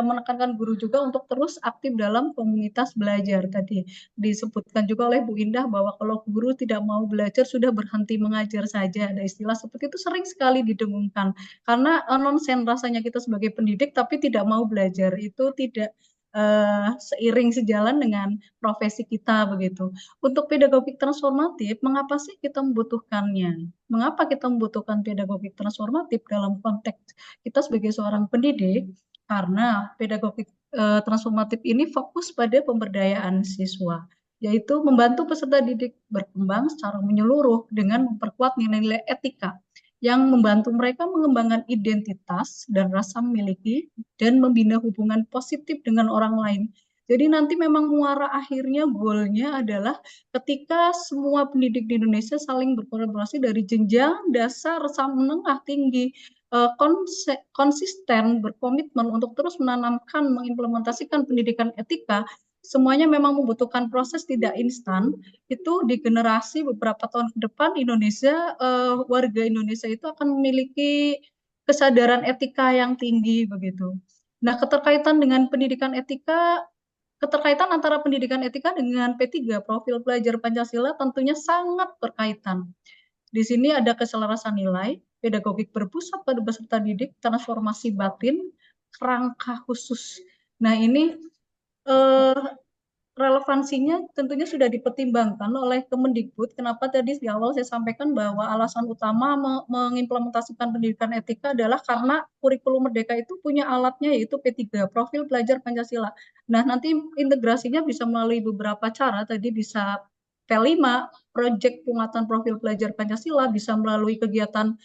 menekankan guru juga untuk terus aktif dalam komunitas belajar. Tadi disebutkan juga oleh Bu Indah bahwa kalau guru tidak mau belajar sudah berhenti mengajar saja. Ada istilah seperti itu sering sekali didengungkan. Karena nonsen rasanya kita sebagai pendidik tapi tidak mau belajar. Itu tidak seiring sejalan dengan profesi kita begitu. Untuk pedagogi transformatif, mengapa sih kita membutuhkannya? Mengapa kita membutuhkan pedagogi transformatif dalam konteks kita sebagai seorang pendidik? Karena pedagogi transformatif ini fokus pada pemberdayaan siswa, yaitu membantu peserta didik berkembang secara menyeluruh dengan memperkuat nilai-nilai etika yang membantu mereka mengembangkan identitas dan rasa memiliki dan membina hubungan positif dengan orang lain. Jadi nanti memang muara akhirnya goalnya adalah ketika semua pendidik di Indonesia saling berkolaborasi dari jenjang dasar sampai menengah tinggi, konsisten berkomitmen untuk terus menanamkan, mengimplementasikan pendidikan etika, semuanya memang membutuhkan proses tidak instan. Itu di generasi beberapa tahun ke depan Indonesia, warga Indonesia itu akan memiliki kesadaran etika yang tinggi begitu. Nah, keterkaitan dengan pendidikan etika, keterkaitan antara pendidikan etika dengan P3, profil pelajar Pancasila, tentunya sangat berkaitan. Di sini ada keselarasan nilai, pedagogik berpusat pada peserta didik, transformasi batin, kerangka khusus. Nah, ini relevansinya tentunya sudah dipertimbangkan oleh Kemendikbud. Kenapa tadi di awal saya sampaikan bahwa alasan utama mengimplementasikan pendidikan etika adalah karena kurikulum Merdeka itu punya alatnya yaitu P3, profil pelajar Pancasila. Nah, nanti integrasinya bisa melalui beberapa cara, tadi bisa P5, proyek penguatan profil pelajar Pancasila, bisa melalui kegiatan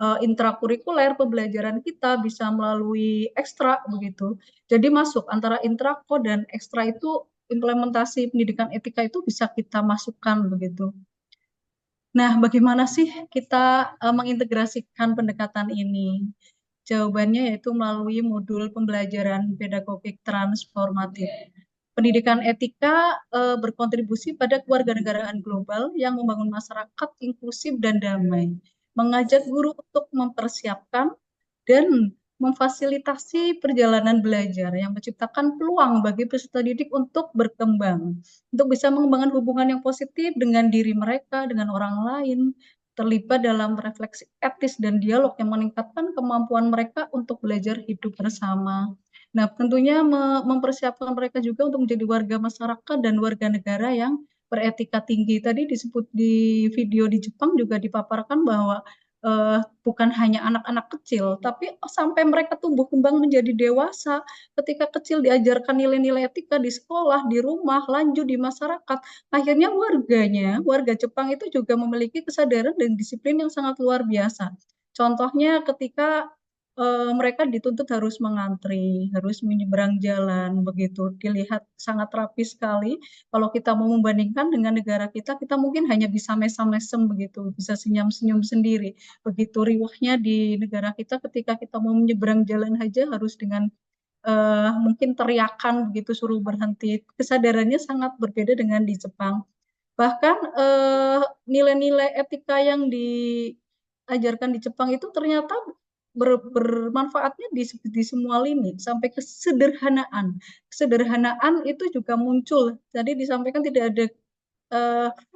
intrakurikuler pembelajaran kita, bisa melalui ekstra begitu. Jadi masuk antara intrako dan ekstra itu implementasi pendidikan etika itu bisa kita masukkan begitu. Nah, bagaimana sih kita mengintegrasikan pendekatan ini? Jawabannya yaitu melalui modul pembelajaran pedagogik transformatif. Pendidikan etika berkontribusi pada kewarganegaraan global yang membangun masyarakat inklusif dan damai, mengajak guru untuk mempersiapkan dan memfasilitasi perjalanan belajar yang menciptakan peluang bagi peserta didik untuk berkembang, untuk bisa mengembangkan hubungan yang positif dengan diri mereka, dengan orang lain, terlibat dalam refleksi etis dan dialog yang meningkatkan kemampuan mereka untuk belajar hidup bersama. Nah, tentunya mempersiapkan mereka juga untuk menjadi warga masyarakat dan warga negara yang beretika tinggi. Tadi disebut di video di Jepang juga dipaparkan bahwa bukan hanya anak-anak kecil, tapi sampai mereka tumbuh kembang menjadi dewasa, ketika kecil diajarkan nilai-nilai etika di sekolah, di rumah, lanjut di masyarakat, akhirnya warga Jepang itu juga memiliki kesadaran dan disiplin yang sangat luar biasa. Contohnya ketika mereka dituntut harus mengantri, harus menyeberang jalan, begitu. Dilihat sangat rapi sekali. Kalau kita mau membandingkan dengan negara kita mungkin hanya bisa mesem-mesem begitu, bisa senyum-senyum sendiri. Begitu riwahnya di negara kita ketika kita mau menyeberang jalan aja harus dengan mungkin teriakan begitu suruh berhenti. Kesadarannya sangat berbeda dengan di Jepang. Bahkan nilai-nilai etika yang diajarkan di Jepang itu ternyata bermanfaatnya di semua lini sampai kesederhanaan. Kesederhanaan itu juga muncul. Jadi disampaikan tidak ada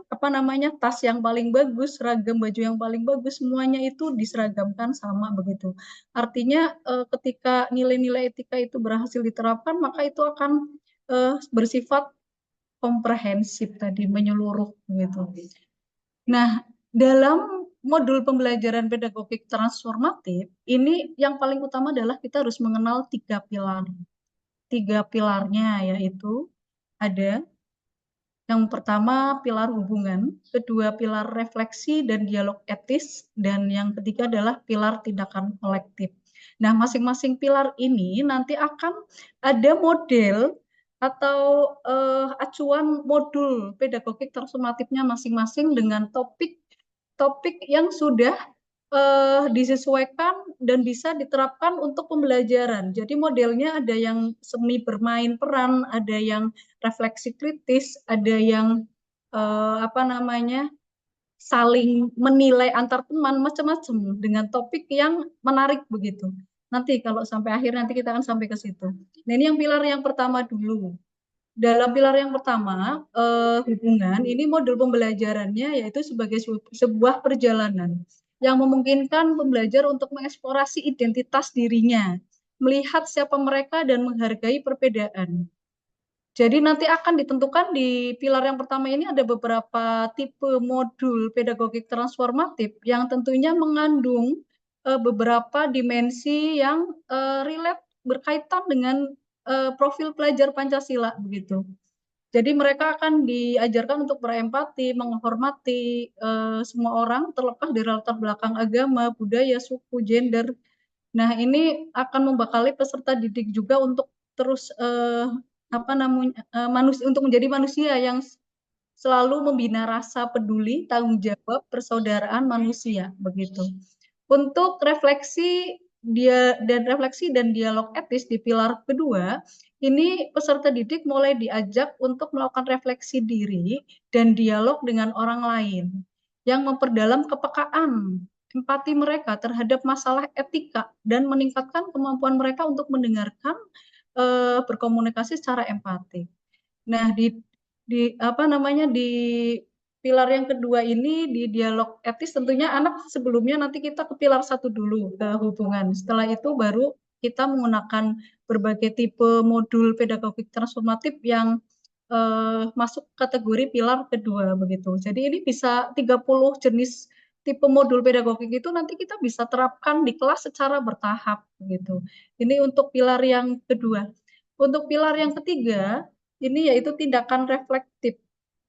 apa namanya tas yang paling bagus, seragam baju yang paling bagus, semuanya itu diseragamkan sama begitu. Artinya ketika nilai-nilai etika itu berhasil diterapkan, maka itu akan bersifat komprehensif tadi, menyeluruh gitu. Nah, dalam modul pembelajaran pedagogik transformatif, ini yang paling utama adalah kita harus mengenal 3 pilar. 3 pilarnya yaitu ada yang pertama pilar hubungan, kedua pilar refleksi dan dialog etis, dan yang ketiga adalah pilar tindakan kolektif. Nah, masing-masing pilar ini nanti akan ada model atau acuan modul pedagogik transformatifnya masing-masing dengan topik yang sudah disesuaikan dan bisa diterapkan untuk pembelajaran. Jadi modelnya ada yang semi bermain peran, ada yang refleksi kritis, ada yang apa namanya saling menilai antar teman, macam-macam dengan topik yang menarik begitu. Nanti kalau sampai akhir nanti kita akan sampai ke situ. Nah, ini yang pilar yang pertama dulu. Dalam pilar yang pertama, hubungan, ini modul pembelajarannya yaitu sebagai sebuah perjalanan yang memungkinkan pembelajar untuk mengeksplorasi identitas dirinya, melihat siapa mereka dan menghargai perbedaan. Jadi nanti akan ditentukan di pilar yang pertama ini ada beberapa tipe modul pedagogik transformatif yang tentunya mengandung beberapa dimensi yang relate berkaitan dengan profil pelajar Pancasila begitu. Jadi mereka akan diajarkan untuk berempati, menghormati semua orang terlepas dari latar belakang agama, budaya, suku, gender. Nah, ini akan membekali peserta didik juga untuk terus apa namanya untuk menjadi manusia yang selalu membina rasa peduli, tanggung jawab, persaudaraan manusia begitu. Untuk refleksi dan dialog etis di pilar kedua, ini peserta didik mulai diajak untuk melakukan refleksi diri dan dialog dengan orang lain yang memperdalam kepekaan, empati mereka terhadap masalah etika dan meningkatkan kemampuan mereka untuk mendengarkan, berkomunikasi secara empati. Nah, di apa namanya di pilar yang kedua ini di dialog etis tentunya anak sebelumnya nanti kita ke pilar 1 dulu ke hubungan. Setelah itu baru kita menggunakan berbagai tipe modul pedagogik transformatif yang masuk kategori pilar kedua begitu. Jadi ini bisa 30 jenis tipe modul pedagogik itu nanti kita bisa terapkan di kelas secara bertahap begitu. Ini untuk pilar yang kedua. Untuk pilar yang ketiga ini yaitu tindakan reflektif.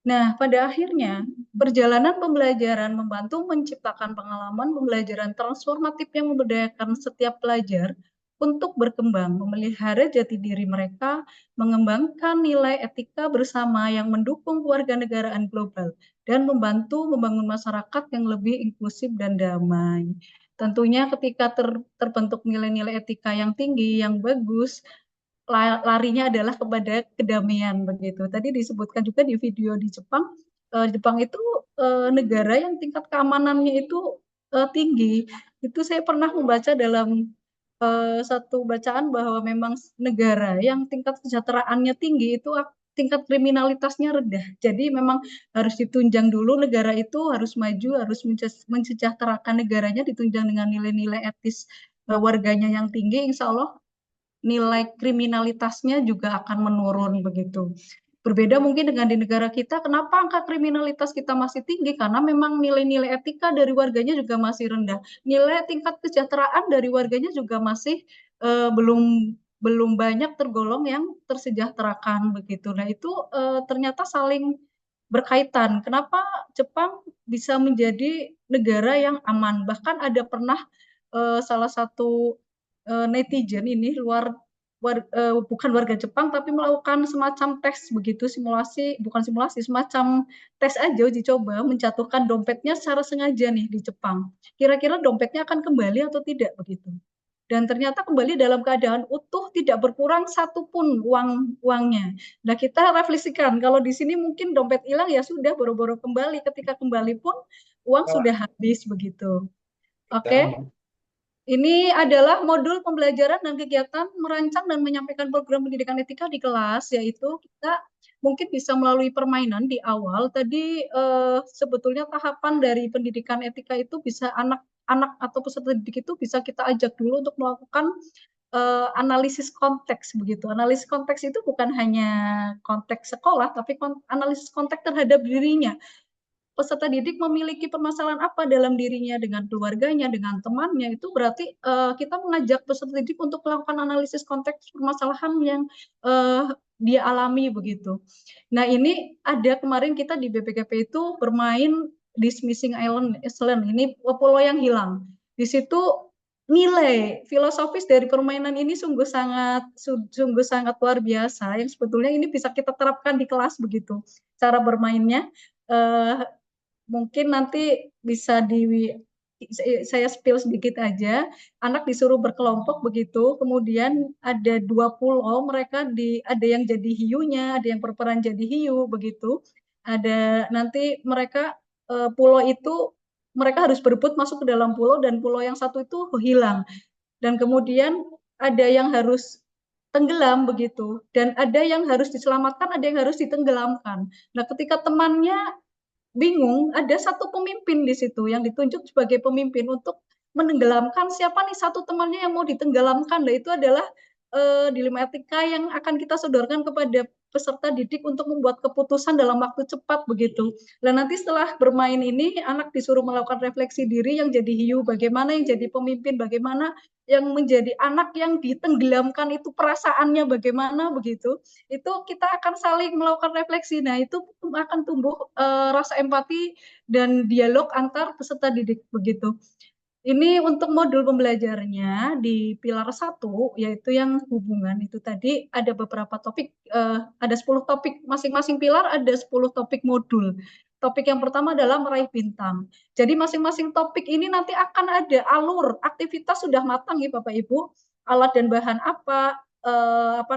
Nah, pada akhirnya perjalanan pembelajaran membantu menciptakan pengalaman pembelajaran transformatif yang memberdayakan setiap pelajar untuk berkembang, memelihara jati diri mereka, mengembangkan nilai etika bersama yang mendukung kewarganegaraan global, dan membantu membangun masyarakat yang lebih inklusif dan damai. Tentunya ketika terbentuk nilai-nilai etika yang tinggi, yang bagus, larinya adalah kepada kedamaian begitu. Tadi disebutkan juga di video di Jepang, Jepang itu negara yang tingkat keamanannya itu tinggi. Itu saya pernah membaca dalam satu bacaan bahwa memang negara yang tingkat kesejahteraannya tinggi itu tingkat kriminalitasnya rendah. Jadi memang harus ditunjang dulu negara itu harus maju, harus mensejahterakan negaranya ditunjang dengan nilai-nilai etis warganya yang tinggi, insya Allah nilai kriminalitasnya juga akan menurun begitu. Berbeda mungkin dengan di negara kita, kenapa angka kriminalitas kita masih tinggi? Karena memang nilai-nilai etika dari warganya juga masih rendah. Nilai tingkat kesejahteraan dari warganya juga masih belum banyak tergolong yang tersejahterakan begitu. Nah, itu ternyata saling berkaitan. Kenapa Jepang bisa menjadi negara yang aman? Bahkan ada pernah salah satu netizen ini bukan warga Jepang tapi melakukan semacam tes begitu, semacam tes aja uji coba menjatuhkan dompetnya secara sengaja nih di Jepang. Kira-kira dompetnya akan kembali atau tidak begitu. Dan ternyata kembali dalam keadaan utuh, tidak berkurang satupun uangnya. Nah, kita refleksikan kalau di sini mungkin dompet hilang ya sudah boro-boro kembali, ketika kembali pun uang sudah habis begitu. Oke. Ini adalah modul pembelajaran dan kegiatan merancang dan menyampaikan program pendidikan etika di kelas, yaitu kita mungkin bisa melalui permainan di awal. Tadi sebetulnya tahapan dari pendidikan etika itu bisa anak-anak atau peserta didik itu bisa kita ajak dulu untuk melakukan analisis konteks begitu. Analisis konteks itu bukan hanya konteks sekolah, tapi analisis konteks terhadap dirinya. Peserta didik memiliki permasalahan apa dalam dirinya, dengan keluarganya, dengan temannya, itu berarti kita mengajak peserta didik untuk melakukan analisis konteks permasalahan yang dia alami begitu. Nah, ini ada kemarin kita di BPKP itu bermain Dismissing Island, ini pulau yang hilang. Di situ nilai filosofis dari permainan ini sungguh sangat luar biasa, yang sebetulnya ini bisa kita terapkan di kelas begitu. Cara bermainnya mungkin nanti bisa saya spill sedikit aja. Anak disuruh berkelompok begitu, kemudian ada 2 pulau, mereka ada yang jadi hiunya, ada yang berperan jadi hiu begitu. Ada nanti mereka pulau itu mereka harus berebut masuk ke dalam pulau, dan pulau yang satu itu hilang. Dan kemudian ada yang harus tenggelam begitu, dan ada yang harus diselamatkan, ada yang harus ditenggelamkan. Nah, ketika temannya bingung, ada satu pemimpin di situ yang ditunjuk sebagai pemimpin untuk menenggelamkan siapa nih satu temannya yang mau ditenggelamkan. Nah, itu adalah dilema etika yang akan kita sodorkan kepada peserta didik untuk membuat keputusan dalam waktu cepat begitu. Dan nanti setelah bermain ini, anak disuruh melakukan refleksi diri, yang jadi hiu bagaimana, yang jadi pemimpin bagaimana, yang menjadi anak yang ditenggelamkan itu perasaannya bagaimana begitu. Itu kita akan saling melakukan refleksi. Nah, itu akan tumbuh rasa empati dan dialog antar peserta didik begitu. Ini untuk modul pembelajarnya di pilar 1, yaitu yang hubungan. Itu tadi ada beberapa topik, ada 10 topik, masing-masing pilar ada 10 topik modul. Topik yang pertama adalah meraih bintang. Jadi masing-masing topik ini nanti akan ada alur, aktivitas sudah matang ya Bapak Ibu, alat dan bahan apa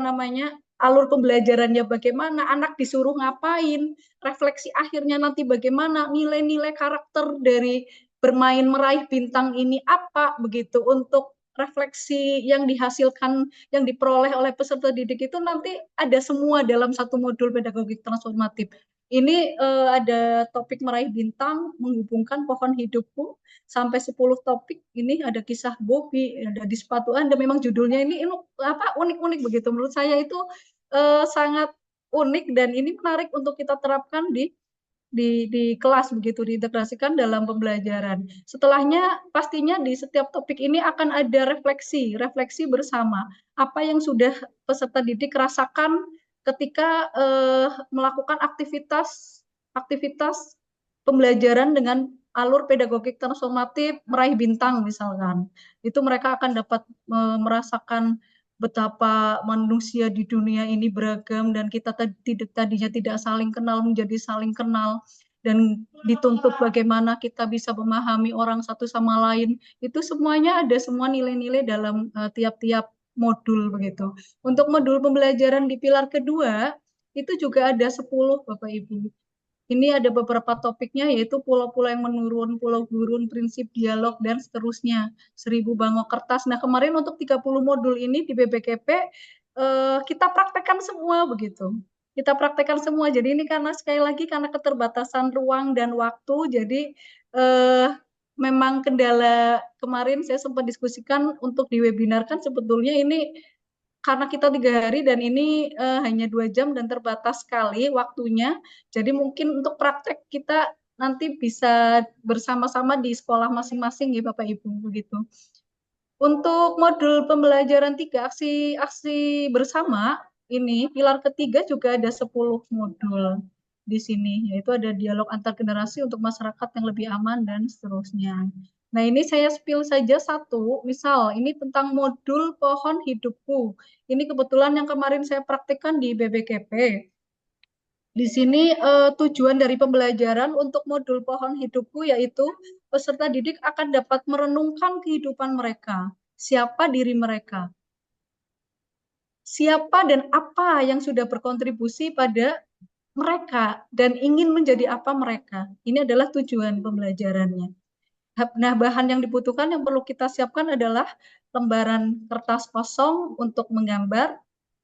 namanya, alur pembelajarannya bagaimana, anak disuruh ngapain, refleksi akhirnya nanti bagaimana, nilai-nilai karakter dari bermain meraih bintang ini apa begitu. Untuk refleksi yang dihasilkan, yang diperoleh oleh peserta didik itu nanti ada semua dalam satu modul pedagogik transformatif. Ini ada topik meraih bintang, menghubungkan pohon hidupku, sampai 10 topik. Ini ada kisah Bobby, ada di sepatu Anda. Memang judulnya ini apa unik-unik begitu. Menurut saya itu sangat unik, dan ini menarik untuk kita terapkan di kelas begitu, diintegrasikan dalam pembelajaran. Setelahnya pastinya di setiap topik ini akan ada refleksi bersama. Apa yang sudah peserta didik rasakan ketika melakukan aktivitas pembelajaran dengan alur pedagogik transformatif meraih bintang misalkan. Itu mereka akan dapat merasakan betapa manusia di dunia ini beragam, dan kita tadinya tidak saling kenal menjadi saling kenal, dan dituntut bagaimana kita bisa memahami orang satu sama lain. Itu semuanya ada semua nilai-nilai dalam tiap-tiap modul begitu. Untuk modul pembelajaran di pilar kedua itu juga ada 10 Bapak Ibu. Ini ada beberapa topiknya, yaitu pulau-pulau yang menurun, pulau gurun, prinsip dialog, dan seterusnya. 1000 bangau kertas. Nah, kemarin untuk 30 modul ini di BPKP, kita praktekkan semua begitu. Kita praktekkan semua. Jadi ini karena sekali lagi karena keterbatasan ruang dan waktu, jadi memang kendala. Kemarin saya sempat diskusikan untuk diwebinarkan, sebetulnya ini karena kita 3 hari dan ini hanya 2 jam dan terbatas sekali waktunya. Jadi mungkin untuk praktek kita nanti bisa bersama-sama di sekolah masing-masing ya Bapak Ibu begitu. Untuk modul pembelajaran 3, aksi bersama, ini pilar ketiga juga ada 10 modul di sini, yaitu ada dialog antar generasi untuk masyarakat yang lebih aman dan seterusnya. Nah, ini saya spill saja satu, misal ini tentang modul pohon hidupku. Ini kebetulan yang kemarin saya praktikkan di BPKP. Di sini tujuan dari pembelajaran untuk modul pohon hidupku yaitu peserta didik akan dapat merenungkan kehidupan mereka. Siapa diri mereka? Siapa dan apa yang sudah berkontribusi pada mereka dan ingin menjadi apa mereka? Ini adalah tujuan pembelajarannya. Nah, bahan yang dibutuhkan yang perlu kita siapkan adalah lembaran kertas kosong untuk menggambar,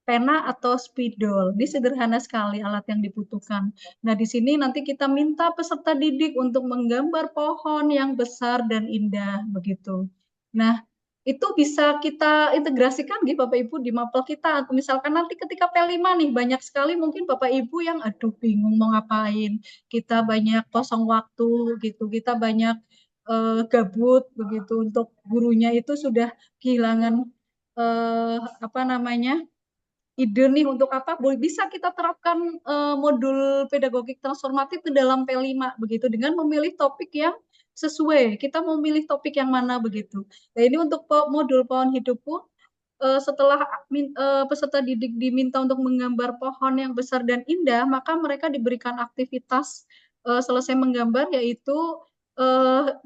pena atau spidol. Ini sederhana sekali alat yang dibutuhkan. Nah, di sini nanti kita minta peserta didik untuk menggambar pohon yang besar dan indah begitu. Nah, itu bisa kita integrasikan gitu Bapak Ibu di mapel kita. Atau misalkan nanti ketika P5 nih banyak sekali mungkin Bapak Ibu yang aduh bingung mau ngapain. Kita banyak kosong waktu gitu. Kita banyak gabut begitu untuk gurunya itu sudah kehilangan apa namanya ide nih untuk apa bisa kita terapkan modul pedagogik transformatif ke dalam P5 begitu dengan memilih topik yang sesuai. Kita mau milih topik yang mana begitu. Nah, ini untuk modul pohon hidupku setelah peserta didik diminta untuk menggambar pohon yang besar dan indah, maka mereka diberikan aktivitas selesai menggambar yaitu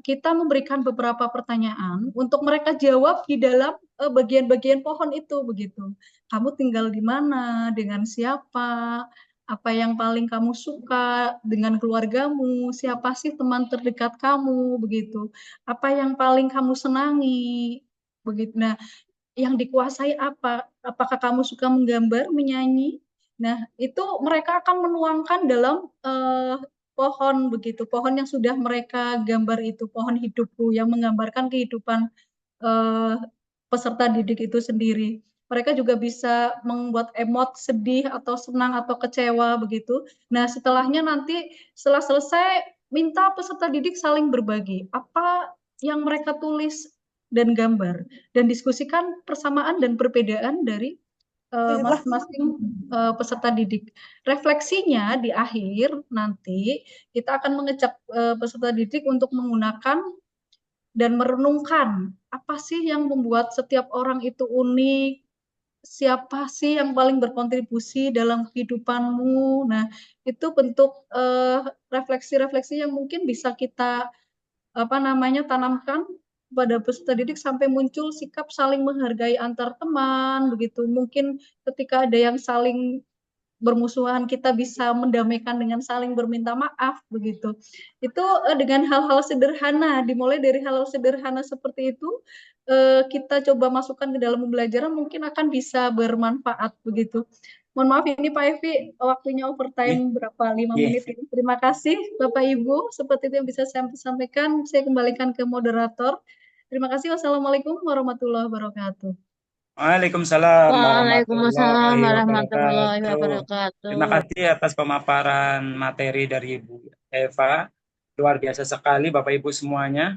kita memberikan beberapa pertanyaan untuk mereka jawab di dalam bagian-bagian pohon itu begitu. Kamu tinggal di mana, dengan siapa, apa yang paling kamu suka dengan keluargamu, siapa sih teman terdekat kamu begitu. Apa yang paling kamu senangi begitu. Nah, yang dikuasai apa? Apakah kamu suka menggambar, menyanyi? Nah, itu mereka akan menuangkan dalam pohon begitu, pohon yang sudah mereka gambar itu, pohon hidupku yang menggambarkan kehidupan eh, peserta didik itu sendiri. Mereka juga bisa membuat emot sedih atau senang atau kecewa begitu. Nah, setelahnya nanti setelah selesai minta peserta didik saling berbagi apa yang mereka tulis dan gambar dan diskusikan persamaan dan perbedaan dari masing-masing peserta didik. Refleksinya di akhir nanti kita akan mengejak peserta didik untuk menggunakan dan merenungkan apa sih yang membuat setiap orang itu unik, siapa sih yang paling berkontribusi dalam kehidupanmu. Nah, itu bentuk refleksi-refleksi yang mungkin bisa kita apa namanya tanamkan pada peserta didik sampai muncul sikap saling menghargai antar teman begitu. Mungkin ketika ada yang saling bermusuhan kita bisa mendamaikan dengan saling berminta maaf begitu. Itu dengan hal-hal sederhana, dimulai dari hal-hal sederhana seperti itu kita coba masukkan ke dalam pembelajaran mungkin akan bisa bermanfaat begitu. Mohon maaf ini Pak Evi waktunya overtime berapa 5 menit ini. Terima kasih Bapak Ibu, seperti itu yang bisa saya sampaikan. Saya kembalikan ke moderator. Terima kasih. Wassalamualaikum warahmatullahi wabarakatuh. Waalaikumsalam Waalaikumsalam warahmatullahi warahmatullahi wabarakatuh. wabarakatuh. Terima kasih atas pemaparan materi dari Ibu Eva. Luar biasa sekali Bapak Ibu semuanya,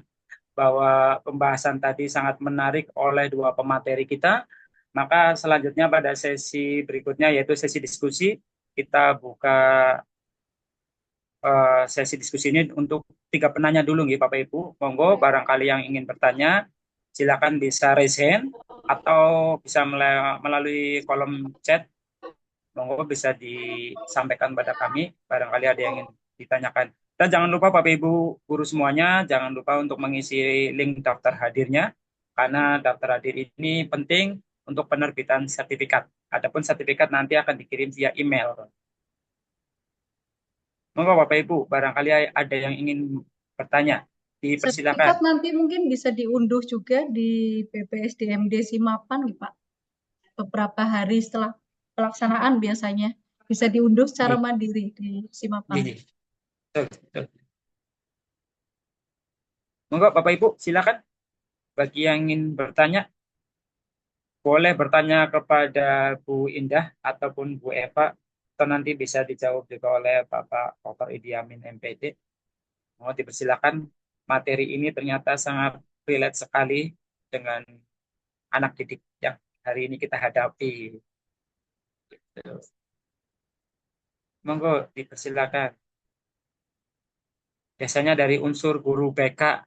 bahwa pembahasan tadi sangat menarik oleh dua pemateri kita. Maka selanjutnya pada sesi berikutnya yaitu sesi diskusi, kita buka sesi diskusi ini untuk 3 penanya dulu nih Bapak Ibu. Monggo barangkali yang ingin bertanya silakan bisa raise hand atau bisa melalui kolom chat. Monggo bisa disampaikan pada kami barangkali ada yang ingin ditanyakan. Dan jangan lupa Bapak Ibu guru semuanya, jangan lupa untuk mengisi link daftar hadirnya karena daftar hadir ini penting untuk penerbitan sertifikat. Adapun sertifikat nanti akan dikirim via email. Monggo Bapak Ibu, barangkali ada yang ingin bertanya, dipersilakan. Sertifikat nanti mungkin bisa diunduh juga di PPSDMD Simapan nih Pak. Beberapa hari setelah pelaksanaan biasanya bisa diunduh secara mandiri di Simapan. Betul. Monggo Bapak Ibu, silakan. Bagi yang ingin bertanya, boleh bertanya kepada Bu Indah ataupun Bu Eva, atau nanti bisa dijawab juga oleh Bapak Dr. Idi Amin MPD. Mau dipersilakan, materi ini ternyata sangat relate sekali dengan anak didik yang hari ini kita hadapi. Monggo dipersilakan. Biasanya dari unsur guru BK,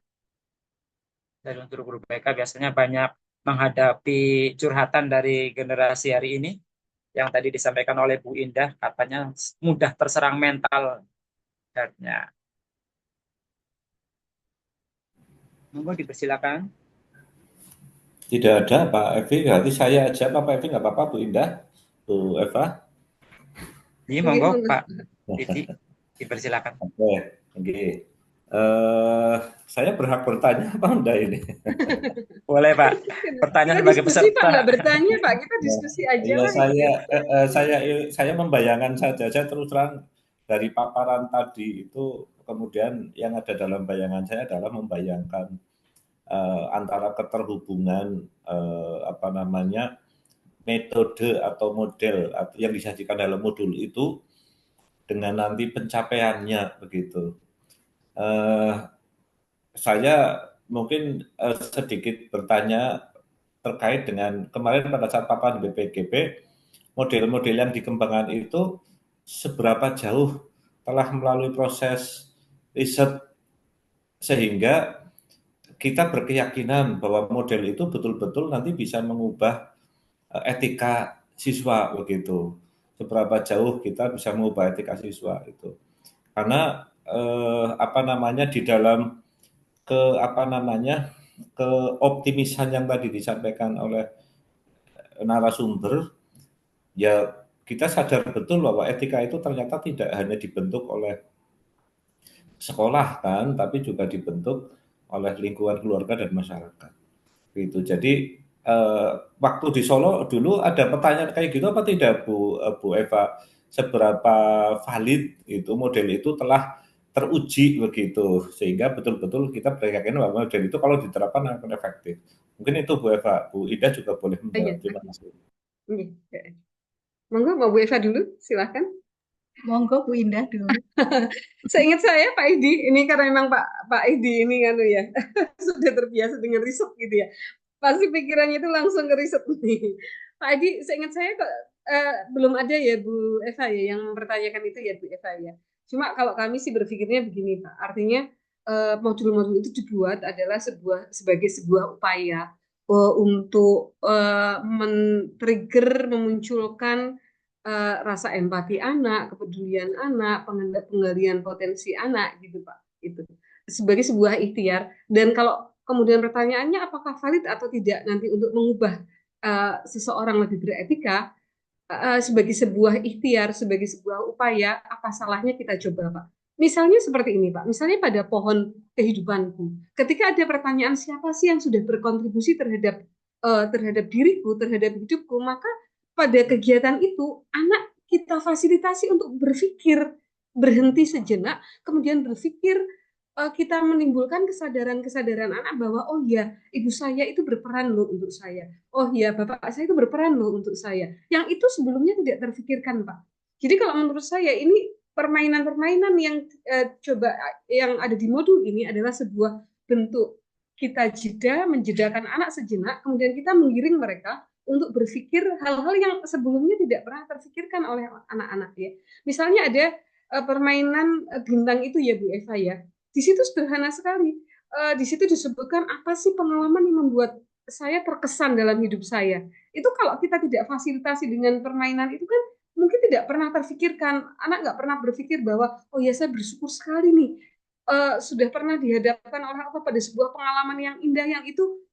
biasanya banyak menghadapi curhatan dari generasi hari ini yang tadi disampaikan oleh Bu Indah, katanya mudah terserang mental. Monggo dipersilakan. Tidak ada Pak Evi, berarti saya aja Pak Evi, nggak apa-apa Bu Indah, Bu Eva. Ini monggo Pak Didi, dipersilakan. Oke. Saya berhak bertanya apa enggak ini? Boleh Pak, pertanyaan Kita sebagai diskusi Pak, peserta. nggak bertanya Pak, kita diskusi aja Iya, lah gitu. saya membayangkan saja. Saya terus terang dari paparan tadi itu kemudian yang ada dalam bayangan saya adalah membayangkan antara keterhubungan apa namanya metode atau model yang disajikan dalam modul itu dengan nanti pencapaiannya begitu. Saya mungkin sedikit bertanya terkait dengan kemarin pada saat paparan BPGP, model-model yang dikembangkan itu seberapa jauh telah melalui proses riset sehingga kita berkeyakinan bahwa model itu betul-betul nanti bisa mengubah etika siswa begitu. Seberapa jauh kita bisa mengubah etika siswa itu. Karena apa namanya di dalam keoptimisan yang tadi disampaikan oleh narasumber, ya kita sadar betul bahwa etika itu ternyata tidak hanya dibentuk oleh sekolah kan, tapi juga dibentuk oleh lingkungan keluarga dan masyarakat. Gitu. Jadi waktu di Solo dulu ada pertanyaan kayak gitu apa tidak Bu Eva? Seberapa valid itu model itu telah teruji begitu sehingga betul-betul kita berkeyakinan bahwa model itu kalau diterapkan akan efektif. Mungkin itu Bu Eva, Bu Ida juga boleh menjawab. Terima kasih. Monggo mau Bu Eva dulu, silahkan. Monggo Bu Indah dulu. Seingat saya Pak Idi, ini karena memang Pak Idi ini kan ya sudah terbiasa dengan riset gitu ya. Pasti pikirannya itu langsung ke riset nih. Pak Edi, seingat saya kok belum ada ya Bu Eva ya yang mempertanyakan itu ya Bu Eva ya. Cuma kalau kami sih berpikirnya begini Pak, artinya modul-modul itu dibuat adalah sebagai sebuah upaya untuk men-trigger, memunculkan rasa empati anak, kepedulian anak, penggalian potensi anak gitu Pak. Itu sebagai sebuah ikhtiar. Dan kalau kemudian pertanyaannya apakah valid atau tidak nanti untuk mengubah seseorang lebih beretika sebagai sebuah ikhtiar, sebagai sebuah upaya, apa salahnya kita coba Pak? Misalnya seperti ini Pak, misalnya pada pohon kehidupanku, ketika ada pertanyaan siapa sih yang sudah berkontribusi terhadap diriku, terhadap hidupku, maka pada kegiatan itu anak kita fasilitasi untuk berpikir, berhenti sejenak, kemudian berpikir kita menimbulkan kesadaran-kesadaran anak bahwa oh ya ibu saya itu berperan loh untuk saya, oh ya bapak saya itu berperan loh untuk saya, yang itu sebelumnya tidak terfikirkan Pak. Jadi kalau menurut saya ini permainan-permainan yang coba yang ada di modul ini adalah sebuah bentuk kita menjedakan anak sejenak, kemudian kita menggiring mereka untuk berpikir hal-hal yang sebelumnya tidak pernah terfikirkan oleh anak-anak ya. Misalnya ada permainan bintang itu ya Bu Eva ya. Di situ sederhana sekali. Di situ disebutkan apa sih pengalaman yang membuat saya terkesan dalam hidup saya. Itu kalau kita tidak fasilitasi dengan permainan itu kan mungkin tidak pernah terfikirkan. Anak nggak pernah berpikir bahwa oh ya saya bersyukur sekali nih sudah pernah dihadapkan oleh Allah pada sebuah pengalaman yang indah yang itu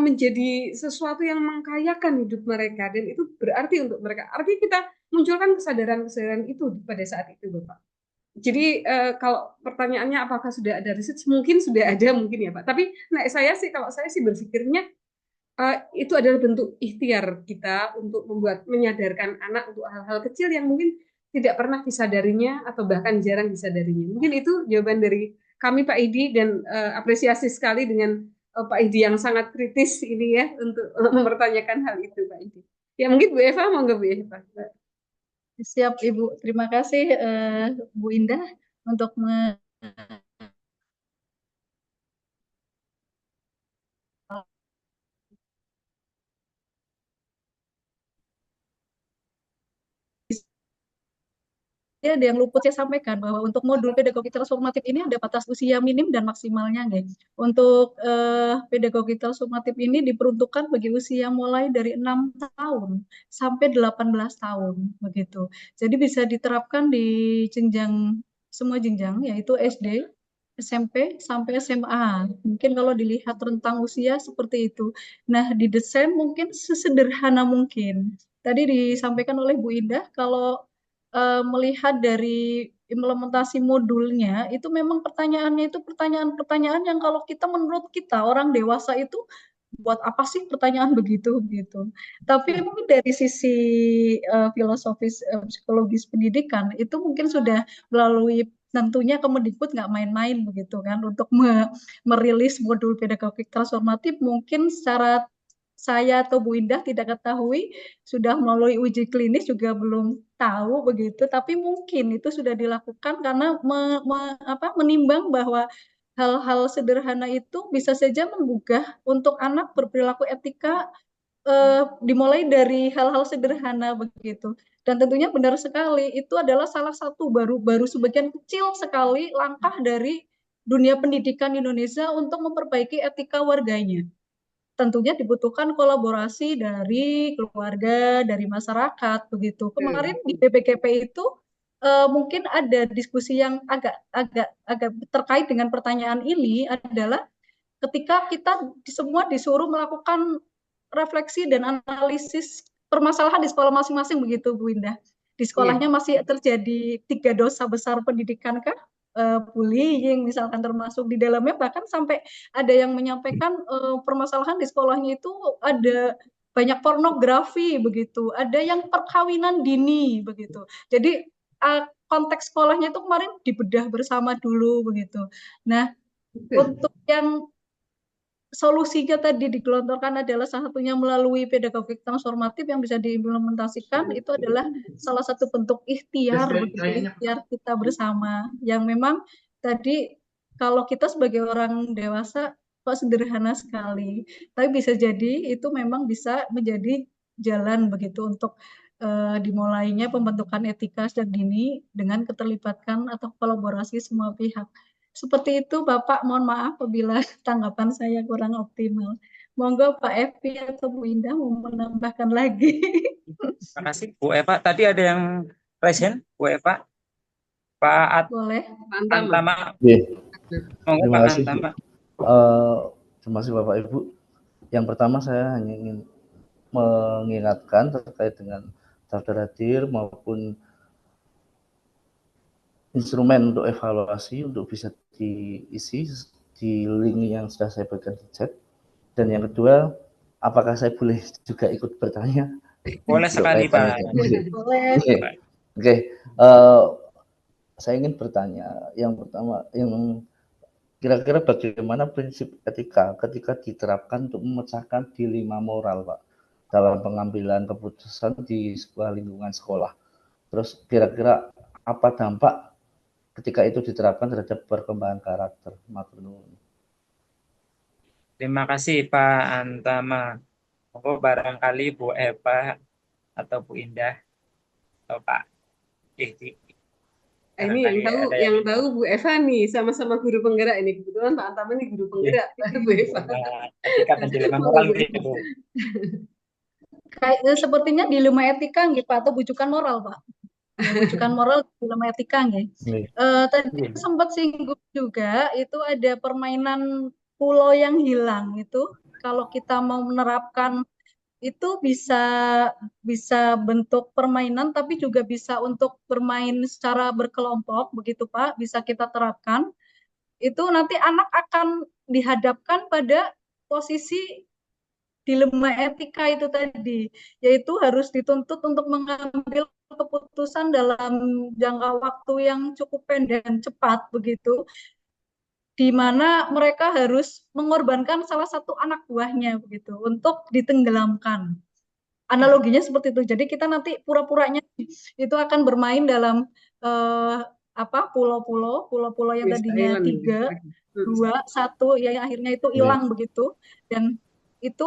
menjadi sesuatu yang mengkayakan hidup mereka dan itu berarti untuk mereka. Artinya kita munculkan kesadaran-kesadaran itu pada saat itu Bapak. Jadi kalau pertanyaannya apakah sudah ada riset, mungkin sudah ada mungkin ya Pak. Tapi kalau saya sih berpikirnya itu adalah bentuk ikhtiar kita untuk menyadarkan anak untuk hal-hal kecil yang mungkin tidak pernah disadarinya atau bahkan jarang disadarinya. Mungkin itu jawaban dari kami Pak Idi dan apresiasi sekali dengan Pak Idi yang sangat kritis ini ya untuk mempertanyakan hal itu Pak Idi. Ya mungkin Bu Eva mau nggak Bu Eva? Siap Ibu, terima kasih Bu Indah untuk ya, ada yang luput saya sampaikan bahwa untuk modul pedagogi transformatif ini ada batas usia minim dan maksimalnya, guys. Untuk pedagogi transformatif ini diperuntukkan bagi usia mulai dari 6 tahun sampai 18 tahun, begitu. Jadi bisa diterapkan di semua jenjang, yaitu SD, SMP, sampai SMA. Mungkin kalau dilihat rentang usia seperti itu. Nah, didesain mungkin sesederhana mungkin. Tadi disampaikan oleh Bu Indah, kalau melihat dari implementasi modulnya itu memang pertanyaannya itu pertanyaan-pertanyaan yang kalau kita menurut kita orang dewasa itu buat apa sih pertanyaan begitu gitu. Tapi mungkin dari sisi filosofis psikologis pendidikan itu mungkin sudah melalui tentunya Kemendikbud nggak main-main begitu kan untuk merilis modul pedagogik transformatif mungkin secara saya atau Bu Indah tidak ketahui sudah melalui uji klinis juga belum tahu begitu tapi mungkin itu sudah dilakukan karena menimbang bahwa hal-hal sederhana itu bisa saja menggugah untuk anak berperilaku etika dimulai dari hal-hal sederhana begitu. Dan tentunya benar sekali itu adalah salah satu baru sebagian kecil sekali langkah dari dunia pendidikan Indonesia untuk memperbaiki etika warganya. Tentunya dibutuhkan kolaborasi dari keluarga, dari masyarakat begitu. Kemarin di BPKP itu mungkin ada diskusi yang agak terkait dengan pertanyaan ini adalah ketika kita semua disuruh melakukan refleksi dan analisis permasalahan di sekolah masing-masing begitu Bu Indah. Di sekolahnya masih terjadi 3 dosa besar pendidikan kah? Bullying misalkan termasuk di dalamnya bahkan sampai ada yang menyampaikan permasalahan di sekolahnya itu ada banyak pornografi begitu, ada yang perkawinan dini begitu. Jadi konteks sekolahnya itu kemarin dibedah bersama dulu begitu. Nah, untuk yang solusinya tadi digelontorkan adalah salah satunya melalui pedagogik transformatif yang bisa diimplementasikan itu adalah salah satu bentuk ikhtiar kita bersama yang memang tadi kalau kita sebagai orang dewasa kok sederhana sekali tapi bisa jadi itu memang bisa menjadi jalan begitu untuk dimulainya pembentukan etika sejak dini dengan keterlibatan atau kolaborasi semua pihak. Seperti itu Bapak, mohon maaf apabila tanggapan saya kurang optimal. Monggo Pak Evi atau Bu Indah mau menambahkan lagi. Terima kasih Bu Eva. Tadi ada yang present Bu Eva. Pak Boleh. Antama. Monggo Terima Pak kasih. Antama. Terima kasih Bapak Ibu. Yang pertama saya hanya ingin mengingatkan terkait dengan daftar hadir maupun instrumen untuk evaluasi untuk bisa diisi di link yang sudah saya berikan di chat. Dan yang kedua, apakah saya boleh juga ikut bertanya? Boleh sekali Pak. Boleh. Oke. Saya ingin bertanya. Yang pertama, yang kira-kira bagaimana prinsip etika ketika diterapkan untuk memecahkan dilema moral, Pak, dalam pengambilan keputusan di sebuah lingkungan sekolah. Terus kira-kira apa dampak ketika itu diterapkan terhadap perkembangan karakter? Terima kasih Pak Antama. Monggo barangkali Bu Eva atau Bu Indah atau Pak Ihti. Ini yang tahu Bu Eva nih, sama-sama guru penggerak ini. Kebetulan Pak Antama ini guru penggerak, Bu Eva. Etika dan dilema moral Bu. Sepertinya dilema etika nggih Pak atau bujukan moral Pak. Bujukan moral dilema etika nggih. Tadi sempat singgung juga itu ada permainan pulau yang hilang itu. Kalau kita mau menerapkan itu bisa bentuk permainan tapi juga bisa untuk bermain secara berkelompok begitu Pak, bisa kita terapkan. Itu nanti anak akan dihadapkan pada posisi dilema etika itu tadi, yaitu harus dituntut untuk mengambil keputusan dalam jangka waktu yang cukup pendek dan cepat begitu, di mana mereka harus mengorbankan salah satu anak buahnya begitu untuk ditenggelamkan. Analoginya seperti itu. Jadi kita nanti pura-puranya itu akan bermain dalam pulau-pulau yang tadinya 3, 2, 1 ya akhirnya itu hilang begitu, dan itu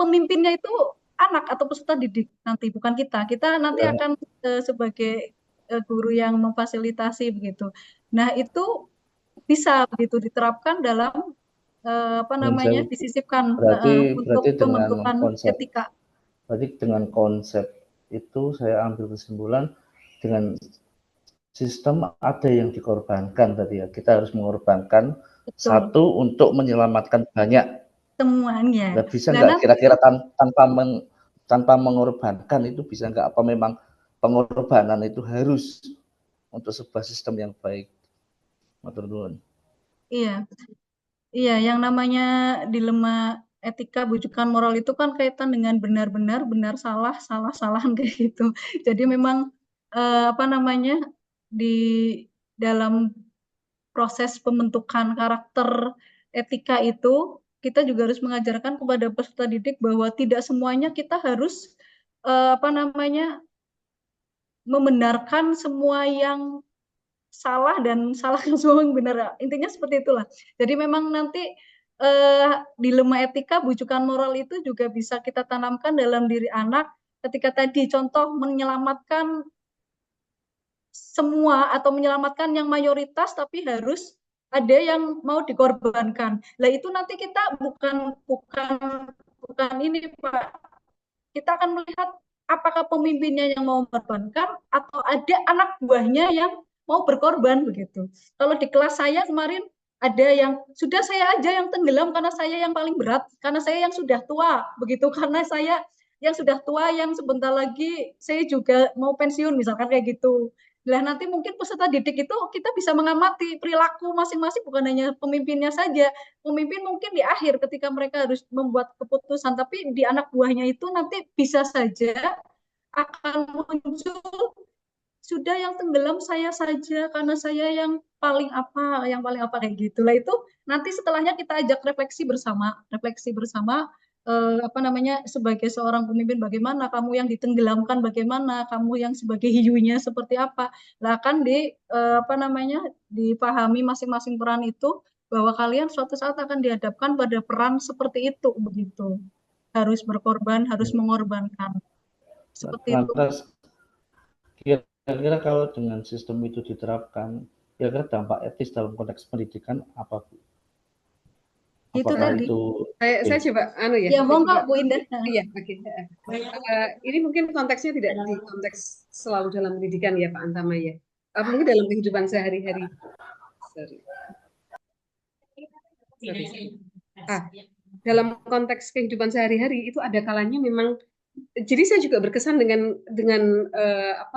pemimpinnya itu anak atau peserta didik nanti, bukan kita nanti akan sebagai guru yang memfasilitasi begitu. Nah itu bisa begitu diterapkan dalam disisipkan untuk pembentukan etika. Berarti dengan konsep itu saya ambil kesimpulan dengan sistem ada yang dikorbankan tadi ya, kita harus mengorbankan satu untuk menyelamatkan banyak semuanya. Nggak bisa nggak kira-kira tanpa mengorbankan itu bisa nggak, apa memang pengorbanan itu harus untuk sebuah sistem yang baik. Matur nuwun. Iya, iya, yang namanya dilema etika bujukan moral itu kan kaitan dengan benar-benar, benar salah, salah-salahan kayak gitu. Jadi memang apa namanya di dalam proses pembentukan karakter etika itu kita juga harus mengajarkan kepada peserta didik bahwa tidak semuanya kita harus apa namanya membenarkan semua yang salah dan salahkan semua yang benar. Intinya seperti itulah. Jadi memang nanti dilema etika bujukan moral itu juga bisa kita tanamkan dalam diri anak ketika tadi contoh menyelamatkan semua atau menyelamatkan yang mayoritas tapi harus ada yang mau dikorbankan. Lah itu nanti kita bukan ini Pak. Kita akan melihat apakah pemimpinnya yang mau berkorbankan atau ada anak buahnya yang mau berkorban begitu. Kalau di kelas saya kemarin ada yang sudah saya aja yang tenggelam karena saya yang paling berat, karena saya yang sudah tua begitu, karena saya yang sudah tua yang sebentar lagi saya juga mau pensiun misalkan kayak gitu. Nah, nanti mungkin peserta didik itu kita bisa mengamati perilaku masing-masing bukan hanya pemimpinnya saja. Pemimpin mungkin di akhir ketika mereka harus membuat keputusan, tapi di anak buahnya itu nanti bisa saja akan muncul sudah yang tenggelam saya saja karena saya yang paling apa kayak gitu. Lah itu nanti setelahnya kita ajak refleksi bersama apa namanya sebagai seorang pemimpin bagaimana, kamu yang ditenggelamkan bagaimana, kamu yang sebagai hiunya seperti apa. Lah kan apa namanya dipahami masing-masing peran itu bahwa kalian suatu saat akan dihadapkan pada peran seperti itu begitu. Harus berkorban, harus mengorbankan. Seperti itu. Lantas kira-kira kalau dengan sistem itu diterapkan, kira-kira dampak etis dalam konteks pendidikan apa, Bu? Itu Apakah tadi. itu Saya coba Ya saya monggo coba- Bu Indah. Iya, oke. Ini mungkin konteksnya tidak di konteks selalu dalam pendidikan ya Pak Antama ya. Mungkin dalam kehidupan sehari-hari. Sorry. Dalam konteks kehidupan sehari-hari itu ada kalanya memang. Jadi saya juga berkesan dengan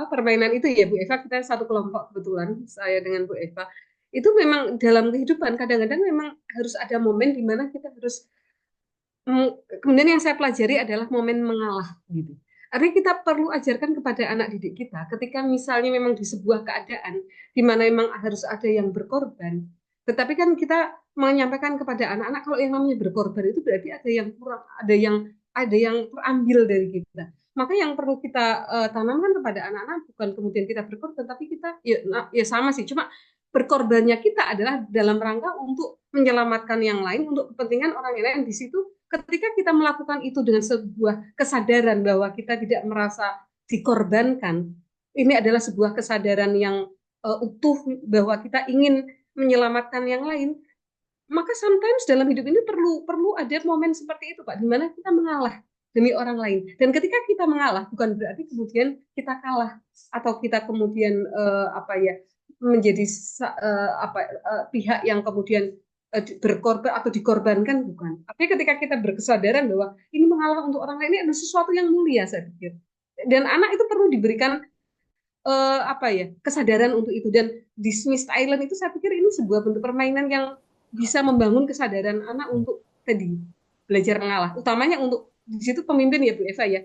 permainan itu ya Bu Eva, kita satu kelompok kebetulan saya dengan Bu Eva. Itu memang dalam kehidupan kadang-kadang memang harus ada momen di mana kita harus kemudian yang saya pelajari adalah momen mengalah gitu. Artinya kita perlu ajarkan kepada anak didik kita ketika misalnya memang di sebuah keadaan di mana memang harus ada yang berkorban. Tetapi kan kita menyampaikan kepada anak-anak kalau yang namanya berkorban itu berarti ada yang kurang, ada yang terambil dari kita. Maka yang perlu kita tanamkan kepada anak-anak bukan kemudian kita berkorban, tapi kita ya sama sih, cuma berkorbannya kita adalah dalam rangka untuk menyelamatkan yang lain, untuk kepentingan orang lain. Di situ ketika kita melakukan itu dengan sebuah kesadaran bahwa kita tidak merasa dikorbankan, ini adalah sebuah kesadaran yang utuh bahwa kita ingin menyelamatkan yang lain, maka sometimes dalam hidup ini perlu ada momen seperti itu Pak, di mana kita mengalah demi orang lain. Dan ketika kita mengalah bukan berarti kemudian kita kalah atau kita kemudian menjadi pihak yang kemudian berkorban atau dikorbankan, bukan. Tapi ketika kita berkesadaran bahwa ini mengalah untuk orang lain, ini adalah sesuatu yang mulia saya pikir. Dan anak itu perlu diberikan kesadaran untuk itu. Dan di Smith Island itu saya pikir ini sebuah bentuk permainan yang bisa membangun kesadaran anak untuk tadi belajar mengalah. Utamanya untuk di situ pemimpin ya Bu Eva ya.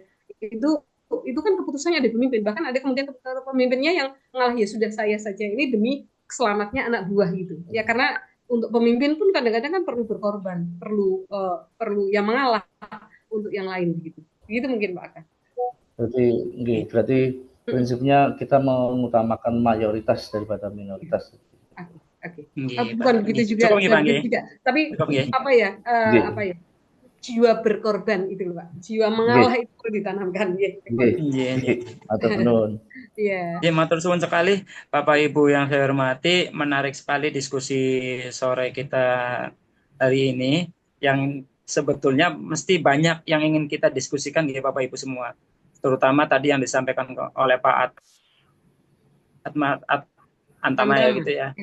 Itu kan keputusannya ada pemimpin, bahkan ada kemudian pemimpinnya yang mengalah, ya sudah saya saja ini demi selamatnya anak buah gitu ya, karena untuk pemimpin pun kadang-kadang kan perlu berkorban, perlu yang mengalah untuk yang lain gitu mungkin Pak Aka. Berarti prinsipnya kita mengutamakan mayoritas daripada minoritas. Oke. Bukan begitu juga, tapi jiwa berkorban itu loh Pak, jiwa mengalah itu perlu ditanamkan ya. Ya, matur suwun sekali Bapak Ibu yang saya hormati, menarik sekali diskusi sore kita hari ini yang sebetulnya mesti banyak yang ingin kita diskusikan ya Bapak Ibu semua, terutama tadi yang disampaikan oleh Pak Antama ya gitu ya.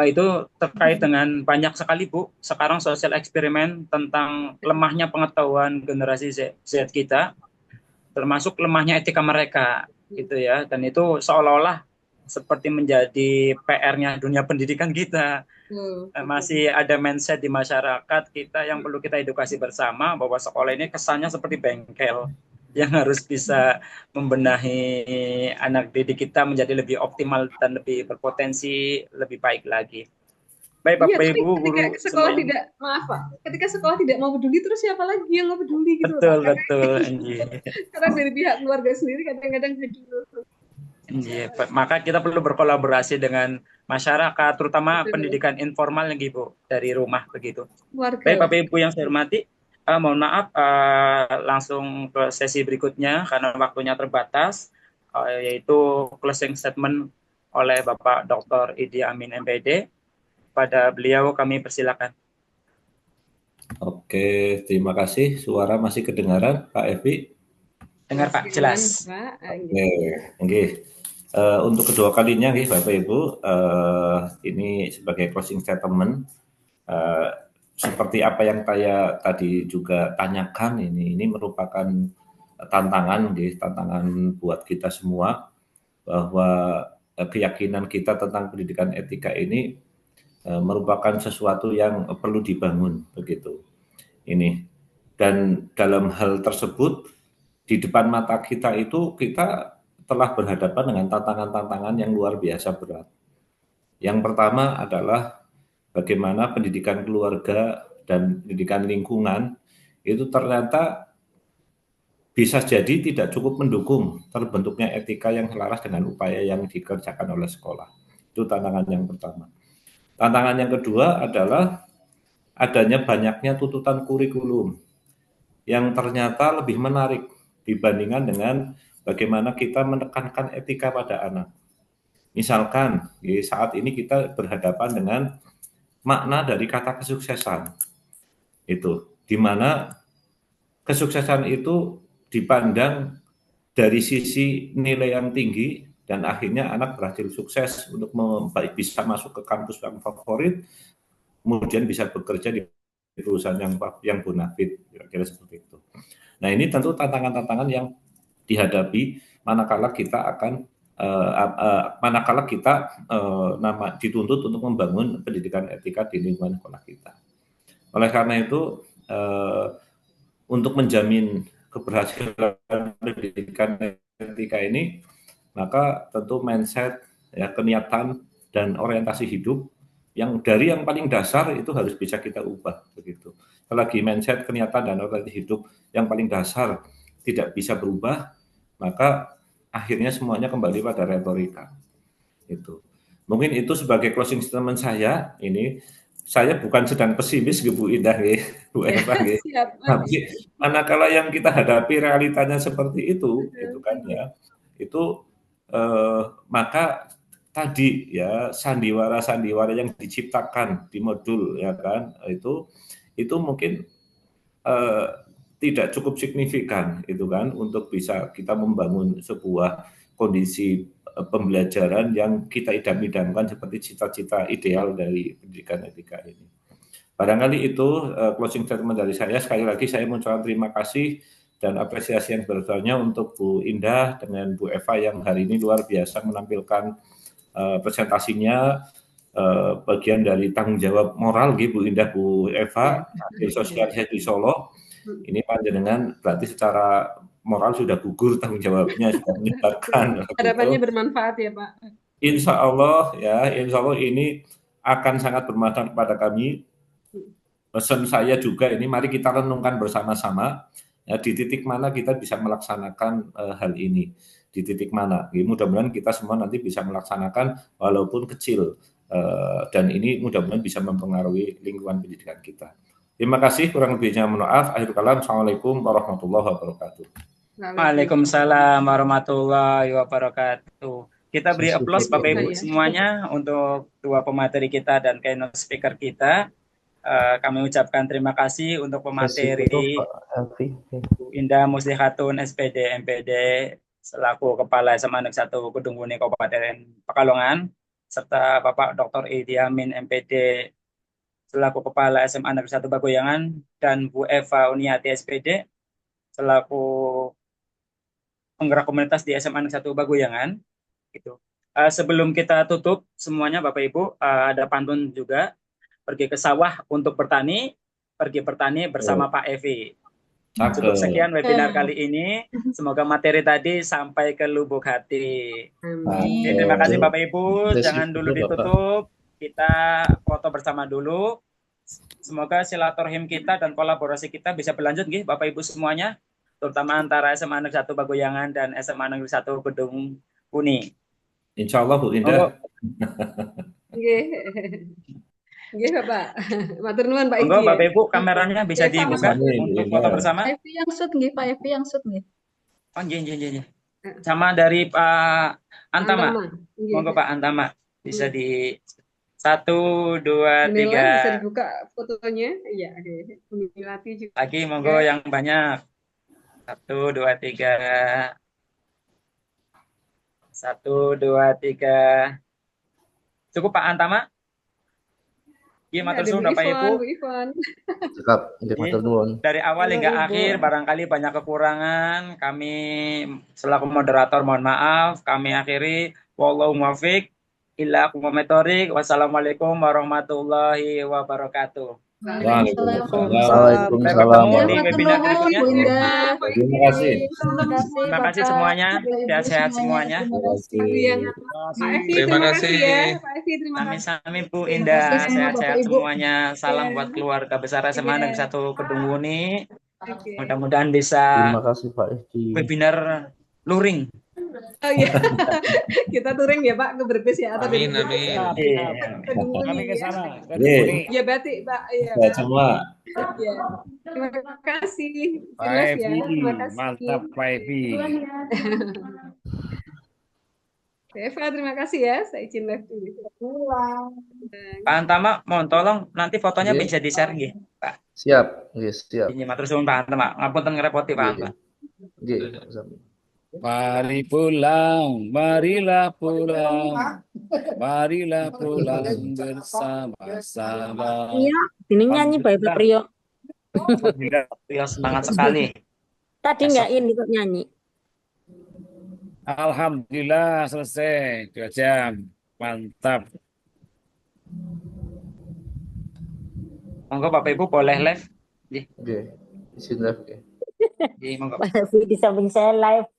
Itu terkait dengan banyak sekali Bu, sekarang sosial eksperimen tentang lemahnya pengetahuan generasi Z kita, termasuk lemahnya etika mereka. gitu ya. Dan itu seolah-olah seperti menjadi PR-nya dunia pendidikan kita. Masih ada mindset di masyarakat kita yang perlu kita edukasi bersama bahwa sekolah ini kesannya seperti bengkel yang harus bisa membenahi anak didik kita menjadi lebih optimal dan lebih berpotensi lebih baik lagi. Baik Iya, Bapak tapi Ibu, ketika guru sekolah semuanya. tidak, maaf Pak, ketika sekolah tidak mau peduli, terus siapa lagi yang mau peduli gitu loh, Pak? Betul, Anji. Karena dari pihak keluarga sendiri kadang-kadang gitu. Iya, maka kita perlu berkolaborasi dengan masyarakat, terutama Betul. pendidikan informal yang Ibu dari rumah begitu. Keluarga. Baik Bapak Ibu yang saya hormati, mohon maaf langsung ke sesi berikutnya karena waktunya terbatas, yaitu closing statement oleh Bapak Dr. Idi Amin MPD. Pada beliau kami persilakan. Oke, terima kasih. Suara masih kedengaran, Pak Evi? Dengar Pak, jelas. Oke, oke. Untuk kedua kalinya, Bapak Ibu, ini sebagai closing statement, seperti apa yang saya tadi juga tanyakan, ini merupakan tantangan, tantangan buat kita semua, bahwa keyakinan kita tentang pendidikan etika ini merupakan sesuatu yang perlu dibangun, begitu. Ini, dan dalam hal tersebut, di depan mata kita itu kita telah berhadapan dengan tantangan-tantangan yang luar biasa berat. Yang pertama adalah bagaimana pendidikan keluarga dan pendidikan lingkungan itu ternyata bisa jadi tidak cukup mendukung terbentuknya etika yang selaras dengan upaya yang dikerjakan oleh sekolah. Itu tantangan yang pertama. Tantangan yang kedua adalah adanya banyaknya tuntutan kurikulum yang ternyata lebih menarik dibandingkan dengan bagaimana kita menekankan etika pada anak. Misalkan, saat ini kita berhadapan dengan makna dari kata kesuksesan. Itu, di mana kesuksesan itu dipandang dari sisi nilai yang tinggi dan akhirnya anak berhasil sukses untuk bisa masuk ke kampus yang favorit, kemudian bisa bekerja di perusahaan yang bonafit, kira-kira seperti itu. Nah, ini tentu tantangan-tantangan yang dihadapi manakala kita akan dituntut untuk membangun pendidikan etika di lingkungan sekolah kita. Oleh karena itu, untuk menjamin keberhasilan pendidikan etika ini, maka tentu mindset, keniatan dan orientasi hidup yang dari yang paling dasar itu harus bisa kita ubah, begitu. Selagi mindset, keniatan dan orientasi hidup yang paling dasar tidak bisa berubah, maka akhirnya semuanya kembali pada retorika. Itu. Mungkin itu sebagai closing statement saya. Ini saya bukan sedang pesimis, Bu Indah, Bu Eva. Tapi manakala yang kita hadapi realitanya seperti itu kan ya, itu maka tadi ya sandiwara-sandiwara yang diciptakan di modul ya kan itu mungkin tidak cukup signifikan itu kan untuk bisa kita membangun sebuah kondisi pembelajaran yang kita idam-idamkan seperti cita-cita ideal dari pendidikan etika ini. Barangkali itu closing statement dari saya. Sekali lagi saya mengucapkan terima kasih dan apresiasi yang sebesarnya untuk Bu Indah dengan Bu Eva yang hari ini luar biasa menampilkan presentasinya, bagian dari tanggung jawab moral Bu Indah, Bu Eva, di sosialisasi di Solo. Ini panjenengan berarti secara moral sudah gugur tanggung jawabnya, sudah menyebarkan. Harapannya bermanfaat ya Pak. Insya Allah ini akan sangat bermanfaat kepada kami. Pesan saya juga ini, mari kita renungkan bersama-sama ya, di titik mana kita bisa melaksanakan hal ini, di titik mana. Mudah-mudahan kita semua nanti bisa melaksanakan walaupun kecil, dan ini mudah-mudahan bisa mempengaruhi lingkungan pendidikan kita. Terima kasih, kurang lebihnya mohon maaf. Akhir kalam, Assalamualaikum warahmatullahi wabarakatuh. Waalaikumsalam warahmatullahi wabarakatuh. Kita beri aplaus Bapak Ibu semuanya untuk dua pemateri kita dan keynote speaker kita. Kami ucapkan terima kasih untuk pemateri Bu Indah Muslihatun SPD MPD selaku Kepala SMA Negeri 1 Kedung Kuning Kabupaten Pekalongan, serta Bapak Dr. Idi Amin MPD selaku Kepala SMA Negeri 1 Bagoyangan, dan Bu Eva Uniati SPD selaku penggerak komunitas di SMA Negeri 1 Baguyangan. Gitu. Sebelum kita tutup semuanya Bapak Ibu, ada pantun juga. Pergi ke sawah untuk bertani, pergi bertani bersama Pak Evi. Cukup sekian webinar kali ini. Semoga materi tadi sampai ke lubuk hati. Oke, terima kasih Bapak Ibu. Jangan dulu ditutup. Kita foto bersama dulu. Semoga silaturahim kita dan kolaborasi kita bisa berlanjut nggih Bapak Ibu semuanya, terutama antara SMA Negeri 1 Baguyangan dan SMA Negeri 1 Gedung Uni. Insya Allah Bu Indah. Nggih, Bapak. Matur nuwun Pak Igi. Monggo Bapak Ibu kameranya bisa dibuka untuk foto bersama. Pak Evi yang shoot nggih, Pak Evi yang shoot nggih. Oh, nggih. Sama dari Pak Antama. Monggo Pak Antama bisa di 1, 2, 3. Bisa dibuka fotonya. Iya, Milati juga. Lagi monggo yang banyak. 1, 2, 3. 1, 2, 3. Cukup Pak Antama? Iya, matur suwun Bapak Ibu. Cakap, matur nuwun. Dari awal hingga akhir barangkali banyak kekurangan. Kami selaku moderator mohon maaf. Kami akhiri. Wallahu muwaffiq illa aqwamit thoriq. Wassalamualaikum warahmatullahi wabarakatuh. Waalaikumsalam. Di webinar berikutnya. Terima kasih. Terima kasih semuanya. Sehat-sehat semuanya. Terima kasih ya. Pak Evi, terima kasih. Sami-sami Bu Indah. Sehat-sehat semuanya. Salam buat keluarga besar SMA Negeri 1 Gedung Uni. Mudah-mudahan bisa Terima kasih Pak Evi. webinar luring. Oh iya. Kita touring ya Pak ke Brebes ya atau Amin. Kami ke sana. Ya berarti Pak ya. Sehat semua. Ya. Terima kasih. Pak Jelas ya. Evi, Terima kasih. mantap Pak Evi. Eva, terima kasih ya. Saya izin live dulu. Pak Antama, mohon tolong nanti fotonya bisa di-share nggih, Pak. Siap, siap. Ini matur suwun Pak Antama. Ngapunten ngerepoti Pak Antama. Mari pulang, marilah pulang, marilah pulang bersama-sama. Iya, ini nyanyi Pak Prio. Prio semangat sekali. Tadi nggak ini kok nyanyi. Alhamdulillah selesai 2 jam, mantap. Monggo Bapak Ibu boleh live. Oke, izin live ya. Monggo. Pak Evi di samping saya live.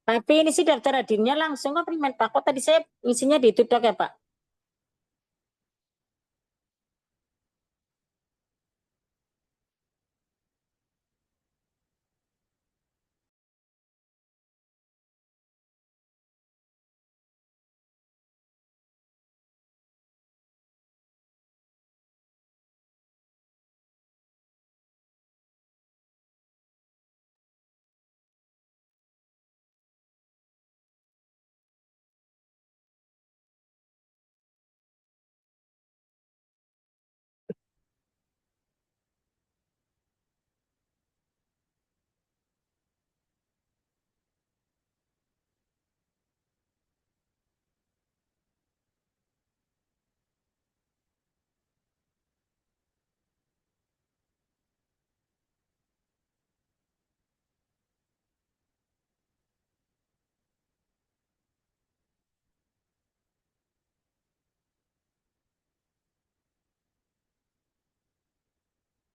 Tapi ini sih daftar hadirnya langsung kok Pak. Kok tadi saya isinya di itu dok ya Pak?